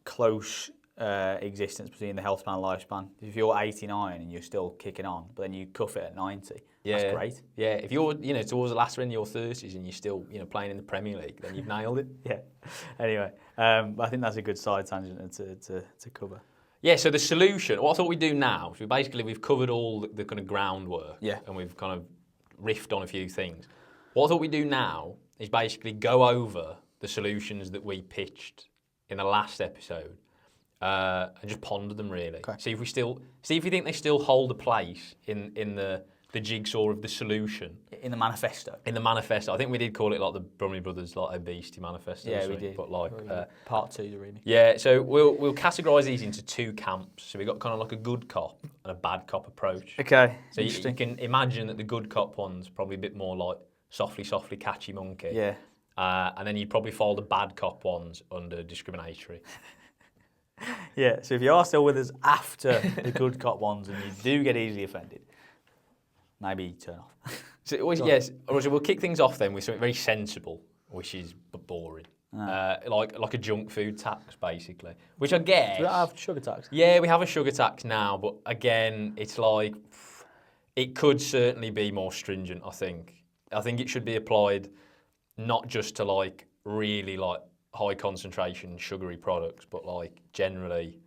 close existence between the health span and lifespan. If you're 89 and you're still kicking on, but then you cuff it at 90, that's great. Yeah, if you're towards the latter end of your 30s and you're still playing in the Premier League, then you've nailed it. Yeah. Anyway, I think that's a good side tangent to cover. Yeah. So the solution, what I thought we'd do now, is we've covered all the kind of groundwork. Yeah. And we've kind of riffed on a few things. What I thought we'd do now is basically go over the solutions that we pitched in the last episode. And just ponder them really. Okay. See if we think they still hold a place in the jigsaw of the solution. In the manifesto. In the manifesto. I think we did call it like the Brummy Brothers Obesity Manifesto. Yeah, we did. But part 2, the remix. Yeah, so we'll categorise these into 2 camps. So we've got kind of like a good cop and a bad cop approach. Okay. So you can imagine that the good cop one's probably a bit more like softly, catchy monkey. Yeah. And then you'd probably follow the bad cop ones under discriminatory. Yeah, so if you are still with us after the good cop ones and you do get easily offended, maybe turn off. So, yes, we'll kick things off then with something very sensible, which is boring. Like a junk food tax, basically. Which I guess... Do we have sugar tax? Yeah, we have a sugar tax now, but again, it's like... It could certainly be more stringent, I think. I think it should be applied not just to like really like high concentration sugary products, but like generally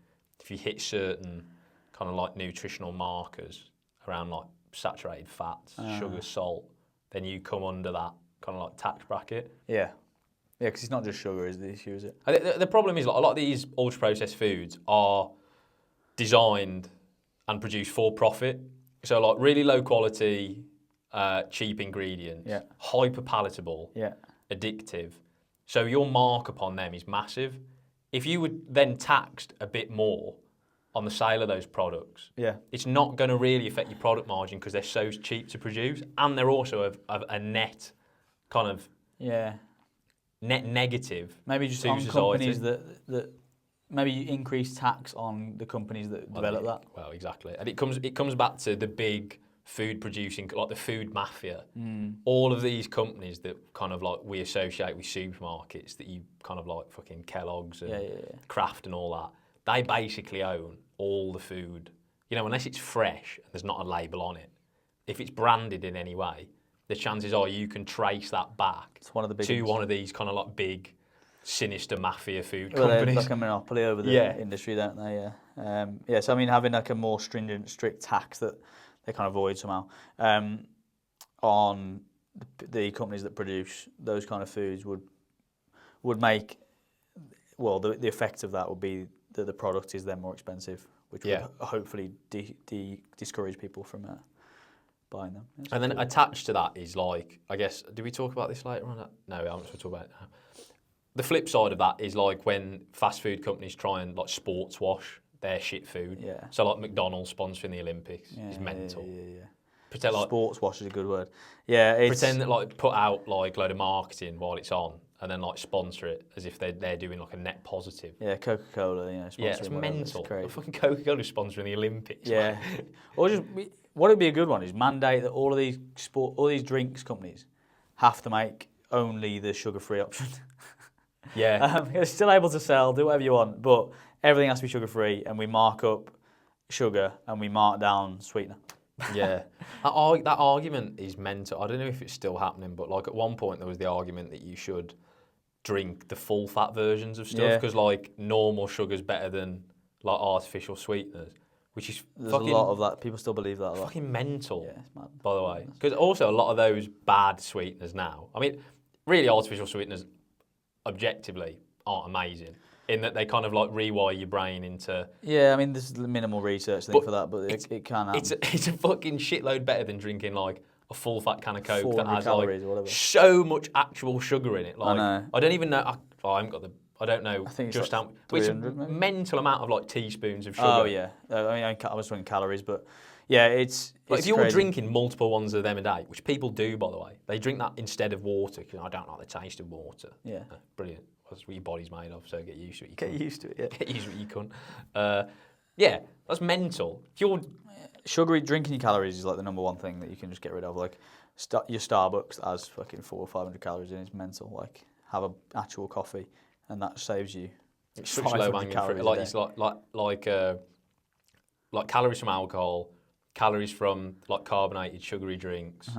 if you hit certain kind of like nutritional markers around like saturated fats, sugar, salt, then you come under that kind of like tax bracket. Yeah. Yeah, because it's not just sugar is the issue, is it? The problem is like, a lot of these ultra processed foods are designed and produced for profit. So like really low quality, cheap ingredients, hyper palatable, addictive. So your markup on them is massive. If you were then taxed a bit more on the sale of those products, it's not going to really affect your product margin because they're so cheap to produce, and they're also a net kind of net negative. Maybe just on companies that maybe you increase tax on the companies that develop that. Well, exactly, and it comes back to the big food producing, like the food mafia. All of these companies that kind of like we associate with supermarkets, that you kind of like fucking Kellogg's and Kraft and all that, they basically own all the food. You know, unless it's fresh and there's not a label on it, if it's branded in any way, the chances are you can trace that back one of the to one of these kind of like big, sinister mafia food companies. They're like a monopoly over the industry, don't they? Yeah. So I mean, having like a more stringent, strict tax that they kind of avoid somehow on the companies that produce those kind of foods would make, well, the effect of that would be that the product is then more expensive, which would hopefully discourage people from buying them. And then attached to that is like, I guess, did we talk about this later on? No, I'm not going to talk about it now. The flip side of that is like when fast food companies try and like sports wash their shit food. Yeah. So like McDonald's sponsoring the Olympics is mental. Yeah. Pretend like sports wash is a good word. Yeah. Pretend that like put out like a load of marketing while it's on, and then like sponsor it as if they're doing like a net positive. Yeah, Coca-Cola, sponsoring. Yeah, it's mental. Fucking Coca-Cola sponsoring the Olympics. Yeah. Or just what would be a good one is mandate that all these drinks companies have to make only the sugar-free option. Yeah. You're still able to sell, do whatever you want, but everything has to be sugar-free, and we mark up sugar and we mark down sweetener. Yeah. That argument is mental. I don't know if it's still happening, but like at one point there was the argument that you should drink the full fat versions of stuff because like normal sugar's better than like artificial sweeteners, which is There's a lot of that. People still believe that a lot. Fucking mental. Yeah, it's mad. By the way. Because also a lot of those bad sweeteners now, I mean, really artificial sweeteners objectively aren't amazing in that they kind of like rewire your brain into... Yeah, I mean, there's minimal research thing for that, but it can happen. It's a fucking shitload better than drinking like a full fat can of Coke that has like so much actual sugar in it. Like, I know. I don't even know... I haven't got the... I don't know I think just like how... It's a mental amount of like teaspoons of sugar. Oh, yeah. I mean, I was talking calories, but yeah, it's if you're crazy. drinking multiple ones of them a day, which people do, by the way, they drink that instead of water because I don't like the taste of water. Yeah. Brilliant. That's what your body's made of, so get used to it. Get used to it, yeah. Get used to it, you cunt. Yeah, that's mental. If you're... Sugary, drinking your calories is like the number one thing that you can just get rid of. Like, your Starbucks has fucking 400 or 500 calories in it. It's mental. Like, have an actual coffee, and that saves you It's such low hanging fruit. Like it's like calories from alcohol, calories from like carbonated sugary drinks,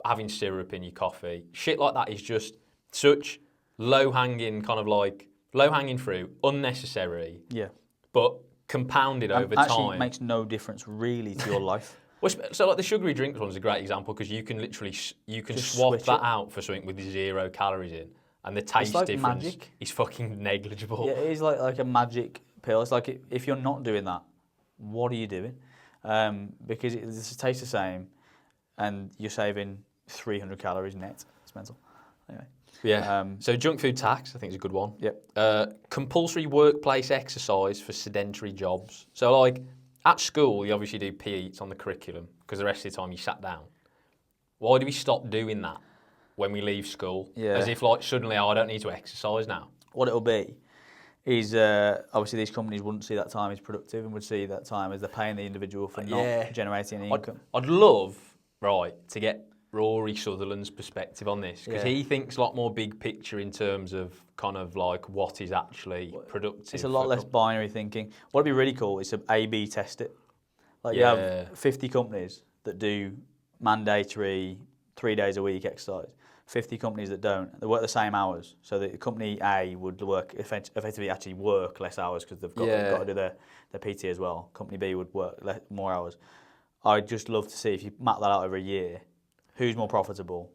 having syrup in your coffee. Shit like that is just such low hanging fruit, unnecessary. Yeah. But compounded over time. Actually, it makes no difference really to your life. Well, so like the sugary drinks one's a great example because you can literally just swap that out for something with 0 calories in, and the taste difference is fucking negligible. Yeah, it is like a magic pill. It's like if you're not doing that, what are you doing? Because it tastes the same, and you're saving 300 calories net. It's mental. Anyway. Yeah. So junk food tax, I think, is a good one. Yep. Compulsory workplace exercise for sedentary jobs. So like at school, you obviously do PE on the curriculum because the rest of the time you sat down. Why do we stop doing that when we leave school? Yeah. As if like suddenly, I don't need to exercise now. What it'll be is obviously these companies wouldn't see that time as productive and would see that time as they're paying the individual for not generating any income. I'd love, to get Rory Sutherland's perspective on this because he thinks a lot more big picture in terms of kind of like what is actually productive. It's a lot less binary thinking. What'd be really cool is to A/B test it. Like you have 50 companies that do mandatory 3 days a week exercise. 50 companies that don't. They work the same hours. So the company A would work effectively actually work less hours because they've got to do their PT as well. Company B would work more hours. I'd just love to see if you map that out over a year. Who's more profitable?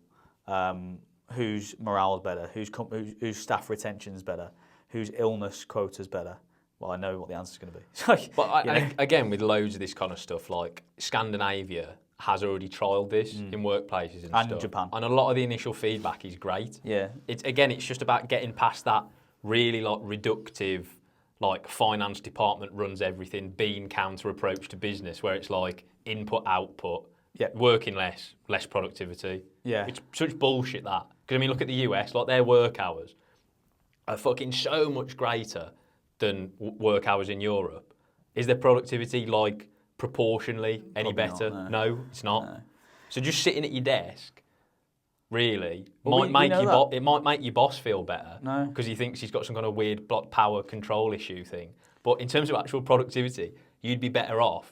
Whose morale's better? Whose staff retention's better? Whose illness quota's better? Well, I know what the answer's going to be. But again, with loads of this kind of stuff, like Scandinavia has already trialled this in workplaces and stuff. Japan. And a lot of the initial feedback is great. Yeah. It's just about getting past that really like reductive, like finance department runs everything, bean counter approach to business, where it's like input output. Yeah. Working less productivity. Yeah. It's such bullshit that. Because I mean, look at the US, like their work hours are fucking so much greater than work hours in Europe. Is their productivity like proportionally any better? Not, no, it's not. No. So just sitting at your desk, really, Well, it might make your boss feel better. No. Because he thinks he's got some kind of weird power control issue thing. But in terms of actual productivity, you'd be better off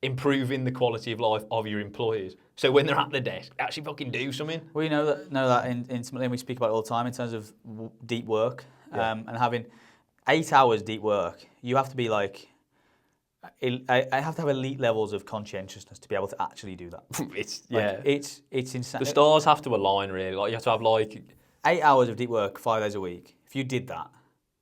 improving the quality of life of your employees. So when they're at the desk, actually fucking do something. We know that intimately, and we speak about it all the time in terms of deep work and having 8 hours deep work. You have to be like, I have to have elite levels of conscientiousness to be able to actually do that. It's insane. The stars have to align really. Like you have to have like 8 hours of deep work, 5 days a week. If you did that,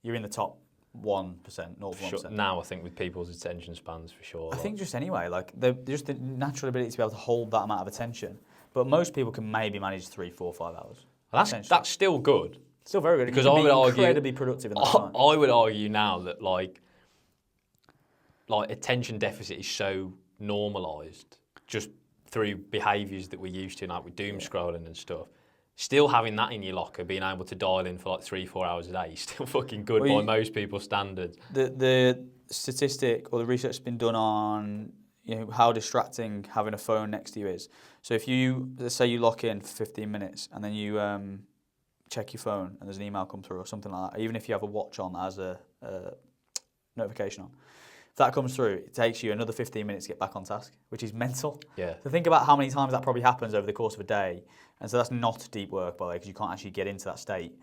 you're in the top 1%, 0.1%. Sure. Now I think with people's attention spans for sure. I think just anyway, like just the natural ability to be able to hold that amount of attention. But most people can maybe manage 3, 4, 5 hours. That's still good. Still very good Because I would argue incredibly productive in that time. I would argue now that like attention deficit is so normalised just through behaviours that we're used to, like with doom scrolling and stuff. Still having that in your locker, being able to dial in for like 3-4 hours a day, is still fucking good by most people's standards. The statistic or the research has been done on how distracting having a phone next to you is. So if let's say you lock in for 15 minutes and then you check your phone and there's an email come through or something like that, even if you have a watch on that has a notification on, if that comes through, it takes you another 15 minutes to get back on task, which is mental. Yeah. So think about how many times that probably happens over the course of a day. And so that's not deep work, by the way, because you can't actually get into that state.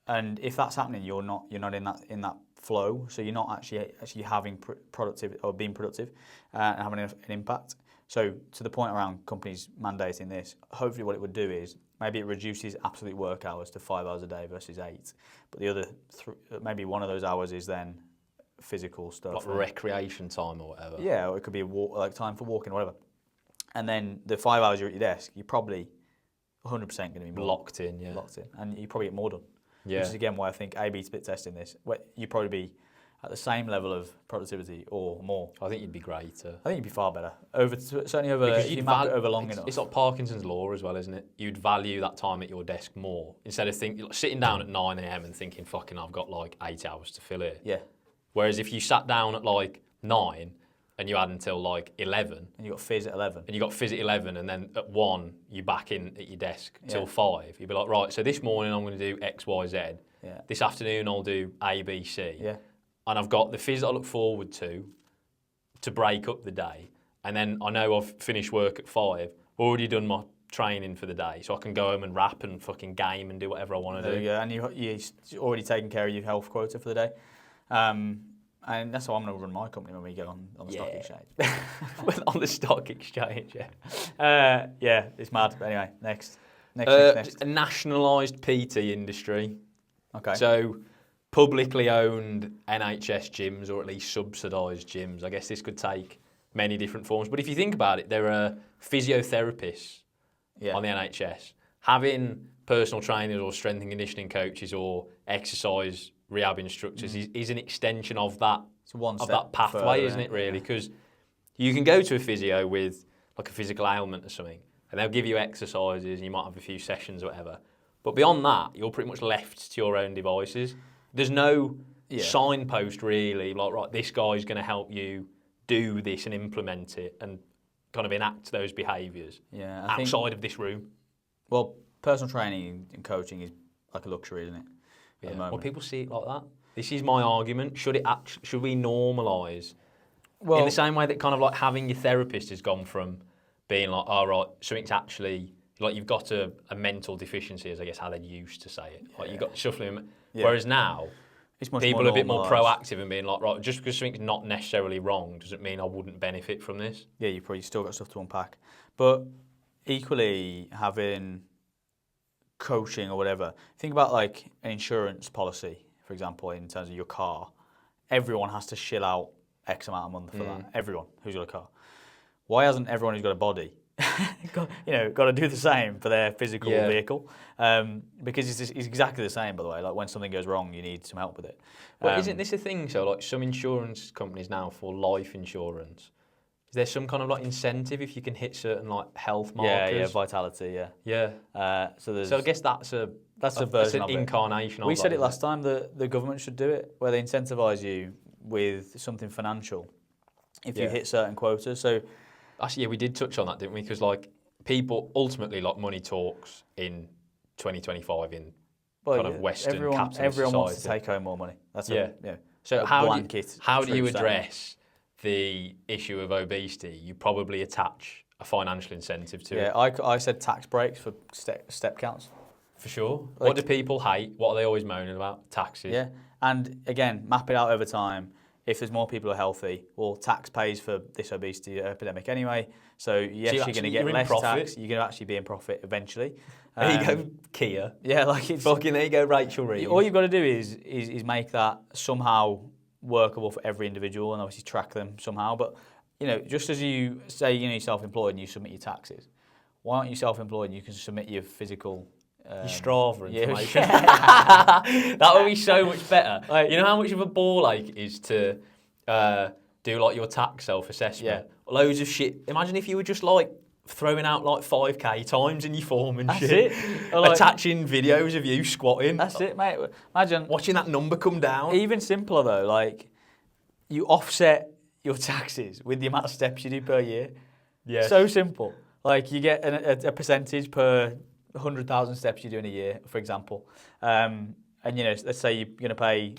And if that's happening, you're not in that flow. So you're not actually having productivity or being productive and having an impact. So to the point around companies mandating this, hopefully what it would do is maybe it reduces absolute work hours to 5 hours a day versus 8. But the other maybe one of those hours is then physical stuff, like recreation time or whatever. Yeah, or it could be like time for walking or whatever. And then the 5 hours you're at your desk, you're probably 100% going to be more locked in, and you probably get more done. Yeah. Which is again why I think A/B split testing this, where you'd probably be at the same level of productivity or more. I think you'd be greater. I think you'd be far better. Certainly over if you map it over long enough. It's like Parkinson's law as well, isn't it? You'd value that time at your desk more instead of sitting down at 9 a.m. and thinking, "Fucking, I've got like 8 hours to fill it." Yeah. Whereas if you sat down at like 9 and you had until like 11. And you got phys at 11. And then at 1, you're back in at your desk till 5. You'd be like, right, so this morning I'm going to do X, Y, Z. Yeah. This afternoon I'll do A, B, C. Yeah. And I've got the phys that I look forward to break up the day. And then I know I've finished work at 5, already done my training for the day, so I can go home and rap and fucking game and do whatever I want to do. There you go. And you're already taking care of your health quota for the day. And that's how I'm going to run my company when we go on the stock exchange. On the stock exchange, yeah. Yeah, it's mad. But anyway, next. A nationalised PT industry. Okay. So publicly owned NHS gyms, or at least subsidised gyms. I guess this could take many different forms. But if you think about it, there are physiotherapists on the NHS. Having personal trainers or strength and conditioning coaches or exercise rehab instructors is an extension of that pathway, further, isn't it, really? Because you can go to a physio with like a physical ailment or something, and they'll give you exercises, and you might have a few sessions or whatever. But beyond that, you're pretty much left to your own devices. There's no signpost, really, like, right, this guy's going to help you do this and implement it and kind of enact those behaviours outside of this room. Well, personal training and coaching is like a luxury, isn't it? Yeah. Well, people see it like that. This is my argument. Should we normalise? Well, in the same way that kind of like having your therapist has gone from being like, oh, right, something's actually, like you've got a mental deficiency, is I guess how they used to say it. Like you've got shuffling. Yeah. Whereas now, it's much people more are a bit more proactive and being like, right, just because something's not necessarily wrong doesn't mean I wouldn't benefit from this. Yeah, you've probably still got stuff to unpack. But equally, having coaching or whatever, think about like an insurance policy, for example, in terms of your car. Everyone has to shill out X amount a month for that. Everyone who's got a car. Why hasn't everyone who's got a body got to do the same for their physical vehicle? Because it's exactly the same, by the way. Like when something goes wrong, you need some help with it. Well, isn't this a thing? So, like some insurance companies now for life insurance, is there some kind of like incentive if you can hit certain like health markers? Yeah, vitality, yeah. So I guess that's a version of it. Incarnation. We said it last time that the government should do it, where they incentivise you with something financial if you hit certain quotas. So. Actually, we did touch on that, didn't we? Because like people ultimately, like money talks in 2025 in kind of Western capitalist society. Everyone wants to take home more money. That's So how do you address the issue of obesity? You probably attach a financial incentive to it. Yeah, I said tax breaks for step counts. For sure. Like, what do people hate? What are they always moaning about? Taxes. Yeah, and again, map it out over time. If there's more people who are healthy, well, tax pays for this obesity epidemic anyway. So yes, you're going to get less tax. You're going to actually be in profit eventually. There you go, Kia. Yeah, like it's fucking. There you go, Rachel Reeves. All you've got to do is make that somehow workable for every individual, and obviously track them somehow. But just as you say, you're self-employed and you submit your taxes, why aren't you self-employed and you can submit your physical? Your Strava information. That would be so much better. Like, you know how much of a ball ache it is to do like your tax self-assessment? Yeah. Loads of shit. Imagine if you were just like throwing out like 5k times in your form and shit. Or like, attaching videos of you squatting. That's it, mate. Imagine watching that number come down. Even simpler though, like you offset your taxes with the amount of steps you do per year. Yeah. So simple. Like you get a percentage per 100,000 steps you do in a year, for example, and let's say you're going to pay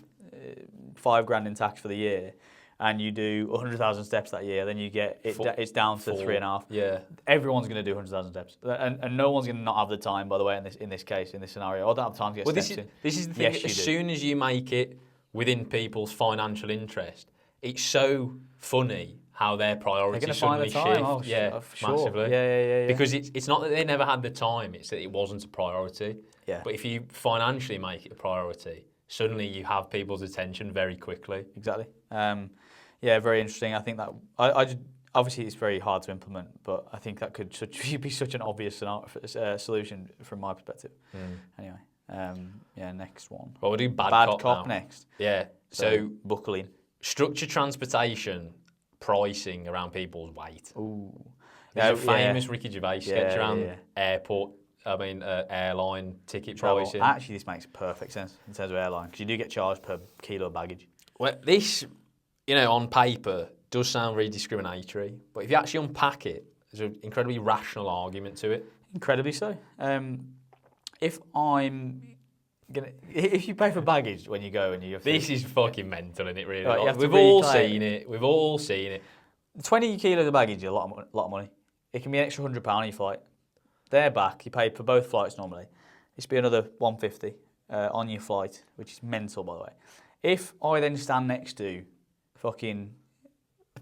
$5,000 in tax for the year, and you do 100,000 steps that year, then you get it's down to 3.5. Yeah, everyone's going to do 100,000 steps, and no one's going to not have the time. By the way, in this case, in this scenario, I don't have time to get steps in. This is the thing. Yes, as soon as you make it within people's financial interest, it's so funny how their priorities suddenly shift. Oh, yeah, sure. Massively. Yeah. Because it's not that they never had the time; it's that it wasn't a priority. Yeah. But if you financially make it a priority, suddenly you have people's attention very quickly. Exactly. Yeah, very interesting. I think that obviously it's very hard to implement, but I think that could be such an obvious solution from my perspective. Anyway, next one. Well, we'll do bad cop now. Next. Yeah. So buckle in. Structured transportation pricing around people's weight. Ooh. There's a famous Ricky Gervais sketch around airline ticket pricing. Actually, this makes perfect sense in terms of airline, because you do get charged per kilo of baggage. Well, this, on paper, does sound really discriminatory, but if you actually unpack it, there's an incredibly rational argument to it. Incredibly so. If I'm if you pay for baggage when you go and you... This is fucking mental, isn't it, really? Right, Like, we've all seen it. We've all seen it. 20 kilos of baggage is a lot of money. It can be an extra £100 on your flight. They're back. You pay for both flights normally. It's be another 150 on your flight, which is mental, by the way. If I then stand next to fucking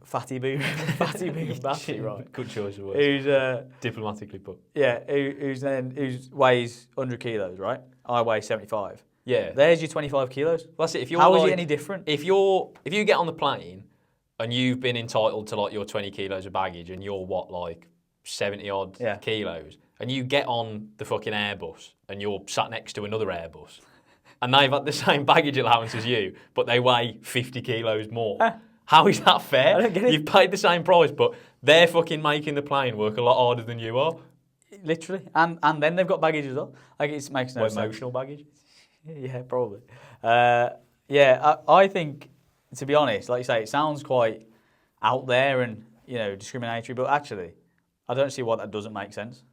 Fatty Boom Batty, right? Good choice of words. Who's diplomatically put. Yeah, who weighs 100 kilos, right? I weigh 75. Yeah. There's your 25 kilos. Well, that's it. If you're How like, is it any different? If you get on the plane and you've been entitled to like your 20 kilos of baggage and you're what, like 70 odd kilos, and you get on the fucking Airbus and you're sat next to another Airbus and they've had the same baggage allowance as you, but they weigh 50 kilos more. How is that fair? I don't get it. You've paid the same price, but they're fucking making the plane work a lot harder than you are. Literally. And then they've got baggage as well. Like, it makes no sense. Emotional baggage? Yeah, probably. I think, to be honest, like you say, it sounds quite out there and, discriminatory, but actually, I don't see why that doesn't make sense.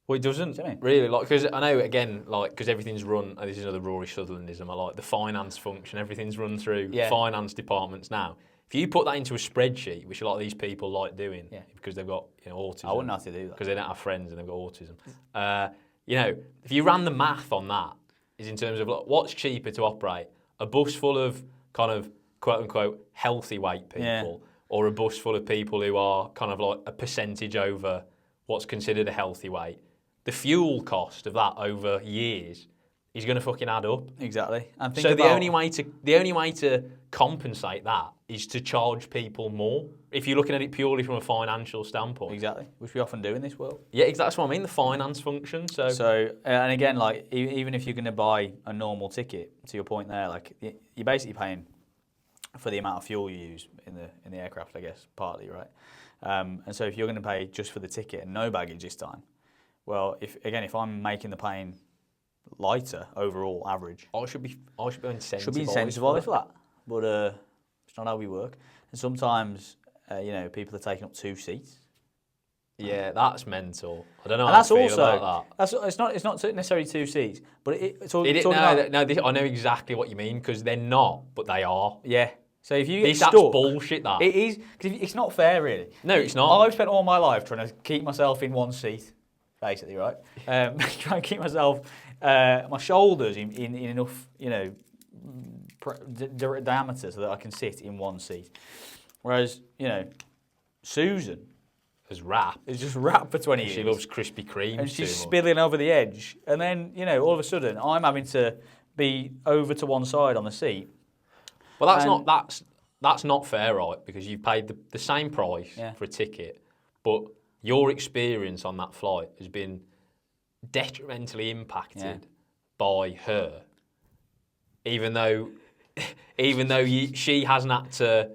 Well, it doesn't really, like, because I know again, like, because everything's run. And this is another Rory Sutherlandism. I like the finance function. Everything's run through finance departments now. If you put that into a spreadsheet, which a lot of these people like doing, because they've got autism. I wouldn't have to do that because they don't have friends and they've got autism. If you ran the math on that, is in terms of like, what's cheaper to operate: a bus full of kind of quote unquote healthy weight people, or a bus full of people who are kind of like a percentage over what's considered a healthy weight. The fuel cost of that over years is going to fucking add up. Exactly. And so the only way to compensate that is to charge people more. If you're looking at it purely from a financial standpoint. Exactly, which we often do in this world. Yeah, exactly. That's what I mean. The finance function. So and again, like even if you're going to buy a normal ticket, to your point there, like you're basically paying for the amount of fuel you use in the aircraft, I guess, partly, right? And so if you're going to pay just for the ticket and no baggage this time. Well, if I'm making the plane lighter overall, average, I should be incentivized. Should be incentivized for that, but it's not how we work. And sometimes, people are taking up 2 seats. Yeah, that's mental. I don't know. And how I feel about that. It's not necessarily 2 seats, but it's all. I know exactly what you mean because they're not, but they are. Yeah. So if you get stuck, that's bullshit. That it is because it's not fair, really. No, it's not. I've spent all my life trying to keep myself in 1 seat. Basically, right? Try and keep myself, my shoulders in enough, diameter so that I can sit in 1 seat. Whereas, Susan is just wrapped for 20 years. She loves Krispy Kreme. And she's spilling over the edge. And then, all of a sudden, I'm having to be over to one side on the seat. Well, that's not fair, right? Because you've paid the same price for a ticket, but your experience on that flight has been detrimentally impacted by her, even though she hasn't had to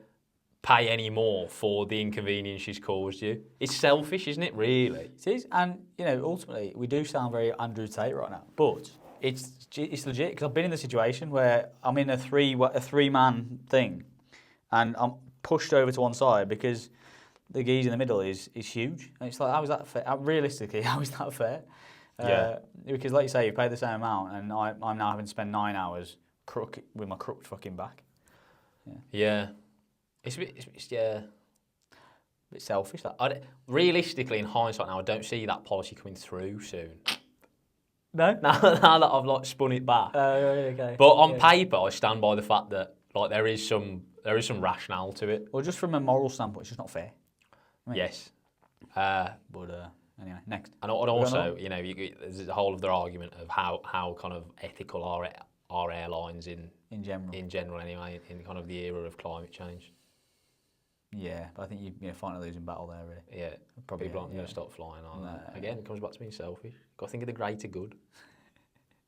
pay any more for the inconvenience she's caused you. It's selfish, isn't it, really? It is, and, ultimately, we do sound very Andrew Tate right now, but it's legit, because I've been in the situation where I'm in a three-man thing, and I'm pushed over to one side because the geese in the middle is huge. And it's like, how is that fair? Realistically, how is that fair? Because like you say, you pay the same amount, and I'm now having to spend 9 hours with my crooked fucking back. Yeah. It's a bit selfish. Realistically, in hindsight now, I don't see that policy coming through soon. No? Now that I've spun it back. Okay. But on paper, I stand by the fact that there is some rationale to it. Well, just from a moral standpoint, it's just not fair. Yes. Anyway, next. And also, there's a whole other argument of how kind of ethical are airlines in general anyway, in kind of the era of climate change. Yeah, but I think you're fighting a losing battle there, really. Yeah, probably people aren't going to stop flying, are they? Again, it comes back to being selfish. Got to think of the greater good.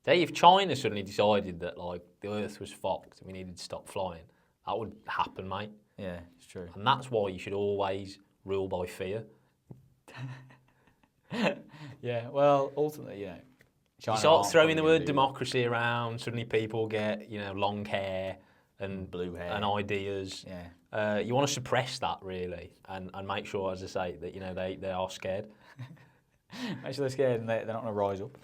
If China suddenly decided that the Earth was fucked and we needed to stop flying, that would happen, mate. Yeah, it's true. And that's why you should always rule by fear. Yeah, well, ultimately, China, you start throwing the word democracy around, suddenly people get, long hair and blue hair and ideas. Yeah. You want to suppress that, really, and make sure, as I say, that they are scared. Make sure they're scared and they're not going to rise up.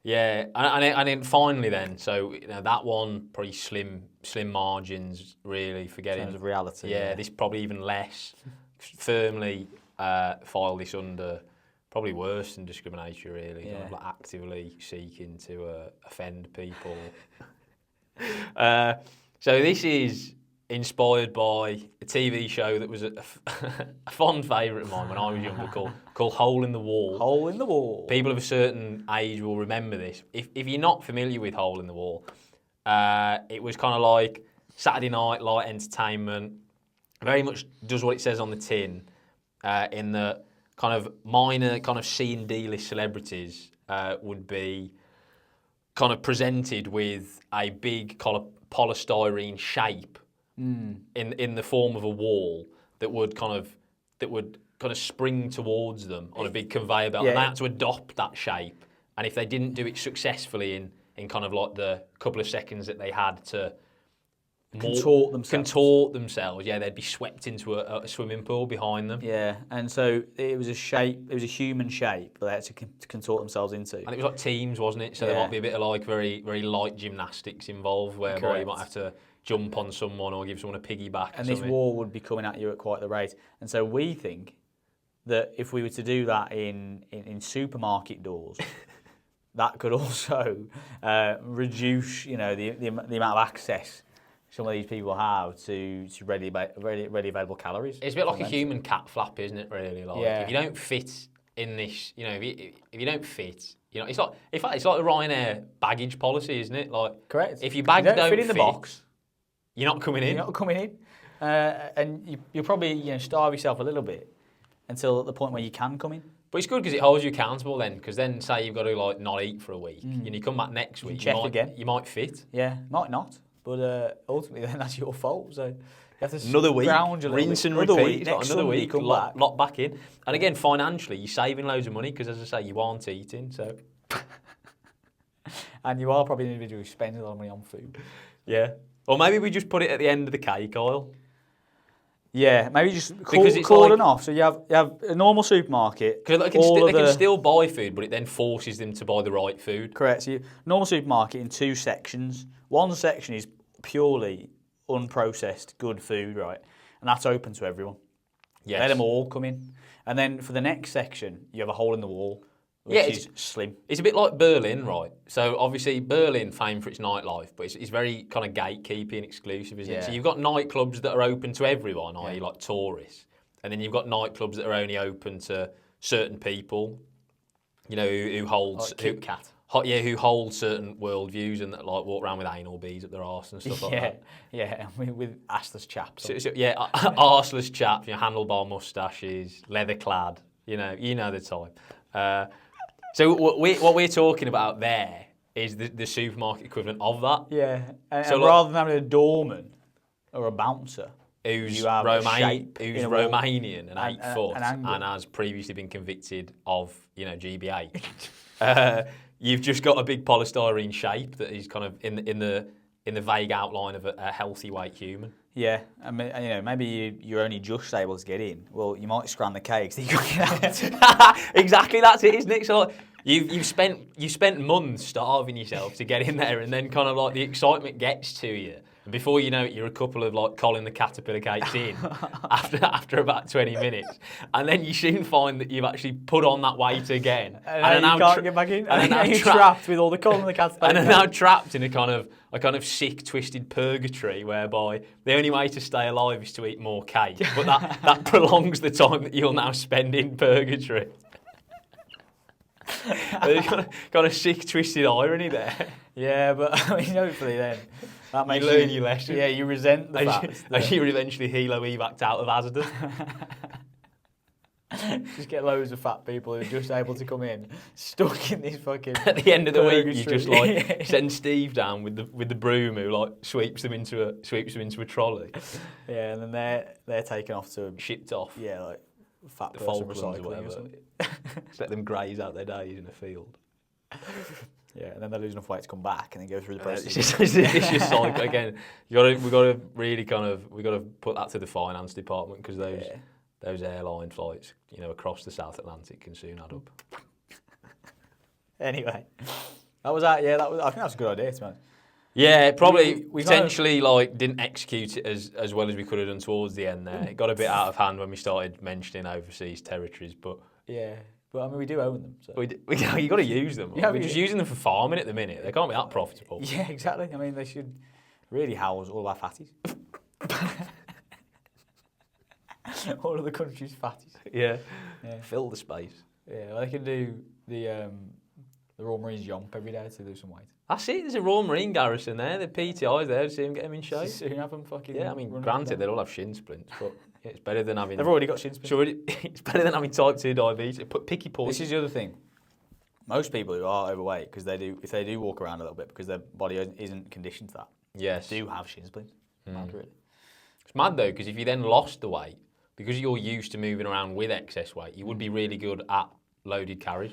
Yeah, and then finally then, so that one probably slim margins really for getting. In terms of reality. Yeah, this probably even less. Firmly file this under probably worse than discriminatory really. Kind of like actively seeking to offend people. So this is inspired by a TV show that was a fond favourite of mine when I was younger called Hole in the Wall. Hole in the Wall. People of a certain age will remember this. If you're not familiar with Hole in the Wall, it was kind of like Saturday night light entertainment. Very much does what it says on the tin, in the kind of minor kind of C and D list celebrities would be kind of presented with a big kind of polystyrene shape in the form of a wall that would kind of spring towards them on a big conveyor belt, and they had to adopt that shape. And if they didn't do it successfully in kind of like the couple of seconds that they had to contort themselves, yeah, they'd be swept into a swimming pool behind them. Yeah, and so it was a shape, it was a human shape that they had to contort themselves into. And it was like teams, wasn't it? So there might be a bit of like very, very light gymnastics involved, whereby you might have to jump on someone or give someone a piggyback. And this wall would be coming at you at quite the rate. And so we think that if we were to do that in supermarket doors, that could also reduce, the amount of access some of these people have to readily available calories. It's a bit like a human cat flap, isn't it? Really, like if you don't fit in this, if you don't fit, it's like in fact it's like the Ryanair baggage policy, isn't it? Like correct. If your bags don't fit in the box, you're not coming in. You're not coming in, and you'll probably starve yourself a little bit until at the point where you can come in. But it's good because it holds you accountable then. Because then, say you've got to like not eat for a week, and you come back next week, you might fit. Yeah, might not. But ultimately, then that's your fault. So you have to another week, rinse and repeat. Another week, lock back in. And again, financially, you're saving loads of money because, as I say, you aren't eating. So, and you are probably an individual who spends a lot of money on food. Yeah. Or maybe we just put it at the end of the cake aisle. Yeah, maybe just cordon off. So you have a normal supermarket. Because they can still buy food, but it then forces them to buy the right food. Correct. So normal supermarket in two sections. One section is purely unprocessed good food, right? And that's open to everyone. Yes. Let them all come in. And then for the next section, you have a hole in the wall, which is slim. It's a bit like Berlin, right? So obviously Berlin, famed for its nightlife, but it's very kind of gatekeeping exclusive, isn't it? So you've got nightclubs that are open to everyone, i.e. like tourists. And then you've got nightclubs that are only open to certain people, who holds... Like Kit Kat. Who hold certain worldviews and that like walk around with anal beads up their arse and stuff like that. Yeah, with assless chaps. So, arseless chaps, handlebar moustaches, leather clad, you know the type. So what we're talking about there is the supermarket equivalent of that. Yeah, and rather than having a doorman or a bouncer who's Romanian and 8 foot and has previously been convicted of GBH. You've just got a big polystyrene shape that is kind of in the vague outline of a healthy weight human. Yeah, I mean, maybe you're only just able to get in. Well, you might scram the cakes that you got get out. Exactly, that's it, isn't it? So like, you've spent months starving yourself to get in there, and then kind of like the excitement gets to you. And before you know it, you're a couple of like Colin the Caterpillar cakes in after about 20 minutes. And then you soon find that you've actually put on that weight again. And you can't get back in. And then you're trapped with all the Colin the Caterpillar. And are now trapped in a kind of sick, twisted purgatory whereby the only way to stay alive is to eat more cake. But that prolongs the time that you'll now spend in purgatory. There's kind of sick, twisted irony there. Yeah, but hopefully then that makes you learn your lesson. Yeah, you resent the fact that you eventually helo-evac out of Asda. Just get loads of fat people who are just able to come in, stuck in this fucking. At the end of the week, you just like send Steve down with the broom who like sweeps them into a trolley. Yeah, and then they're taken off to shipped off. Yeah, like fat the person Falklands recycling or something. Let them graze out their days in a field. Yeah, and then they lose enough weight to come back and then go through the process. It's just like again, we've got to really put that to the finance department because those airline flights, across the South Atlantic can soon add up. Anyway, That was that. Yeah, I think that's a good idea, to be honest. Yeah, probably we potentially like didn't execute it as well as we could have done towards the end there. It got a bit out of hand when we started mentioning overseas territories, but yeah, but I mean we do own them. So. you got to use them. Yeah, We're just using them for farming at the minute. They can't be that profitable. Yeah, exactly. I mean they should really house all our fatties. All of the country's fatties. Yeah. Yeah. Fill the space. Yeah, well, they can do the Royal Marines jump every day to lose some weight. I see there's a Royal Marine garrison there. The PTI's there to see them get them in shape. Soon have them fucking. Yeah, I mean, granted, they'll all have shin splints, but yeah, it's better than having. They've already got shin splints. It's better than having type 2 diabetes. Picky poison. This is the other thing. Most people who are overweight, because if they do walk around a little bit because their body isn't conditioned to that, yes, do have shin splints. Mad, really. It's mad though, because if you then lost the weight, because you're used to moving around with excess weight, you would be really good at loaded carries.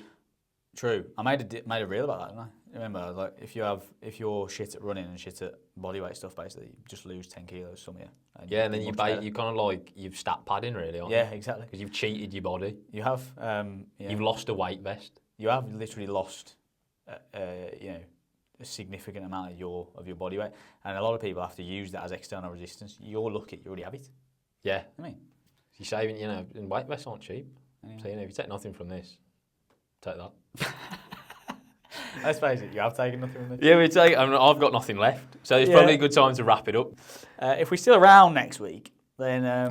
True. I made a reel about that, didn't I? Remember, like if you're shit at running and shit at bodyweight stuff, basically, you just lose 10 kilos some year. And then you kind of like you've stat padding really, aren't you? Yeah, exactly. Because you've cheated your body. You have. You've lost a weight vest. You have literally lost, a significant amount of your body weight, and a lot of people have to use that as external resistance. You're lucky, you already have it. Yeah. I mean, you're saving. And weight vests aren't cheap. Yeah. So if you take nothing from this, take that. Let's face it, you have taken nothing from this. Yeah, I've got nothing left, so it's probably a good time to wrap it up. If we're still around next week, then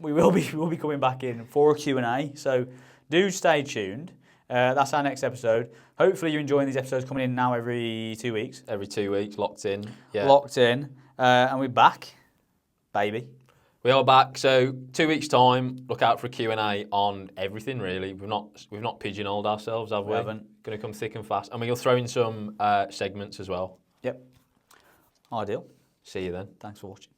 we'll be coming back in for a Q&A. So do stay tuned. That's our next episode. Hopefully you're enjoying these episodes coming in now every 2 weeks. Every 2 weeks, locked in. Yeah. Locked in. And we're back, baby. We are back. So 2 weeks' time, look out for a Q&A on everything, really. We've not pigeonholed ourselves, have we? We haven't. Going to come thick and fast. And we'll throw in some segments as well. Yep. Ideal. See you then. Thanks for watching.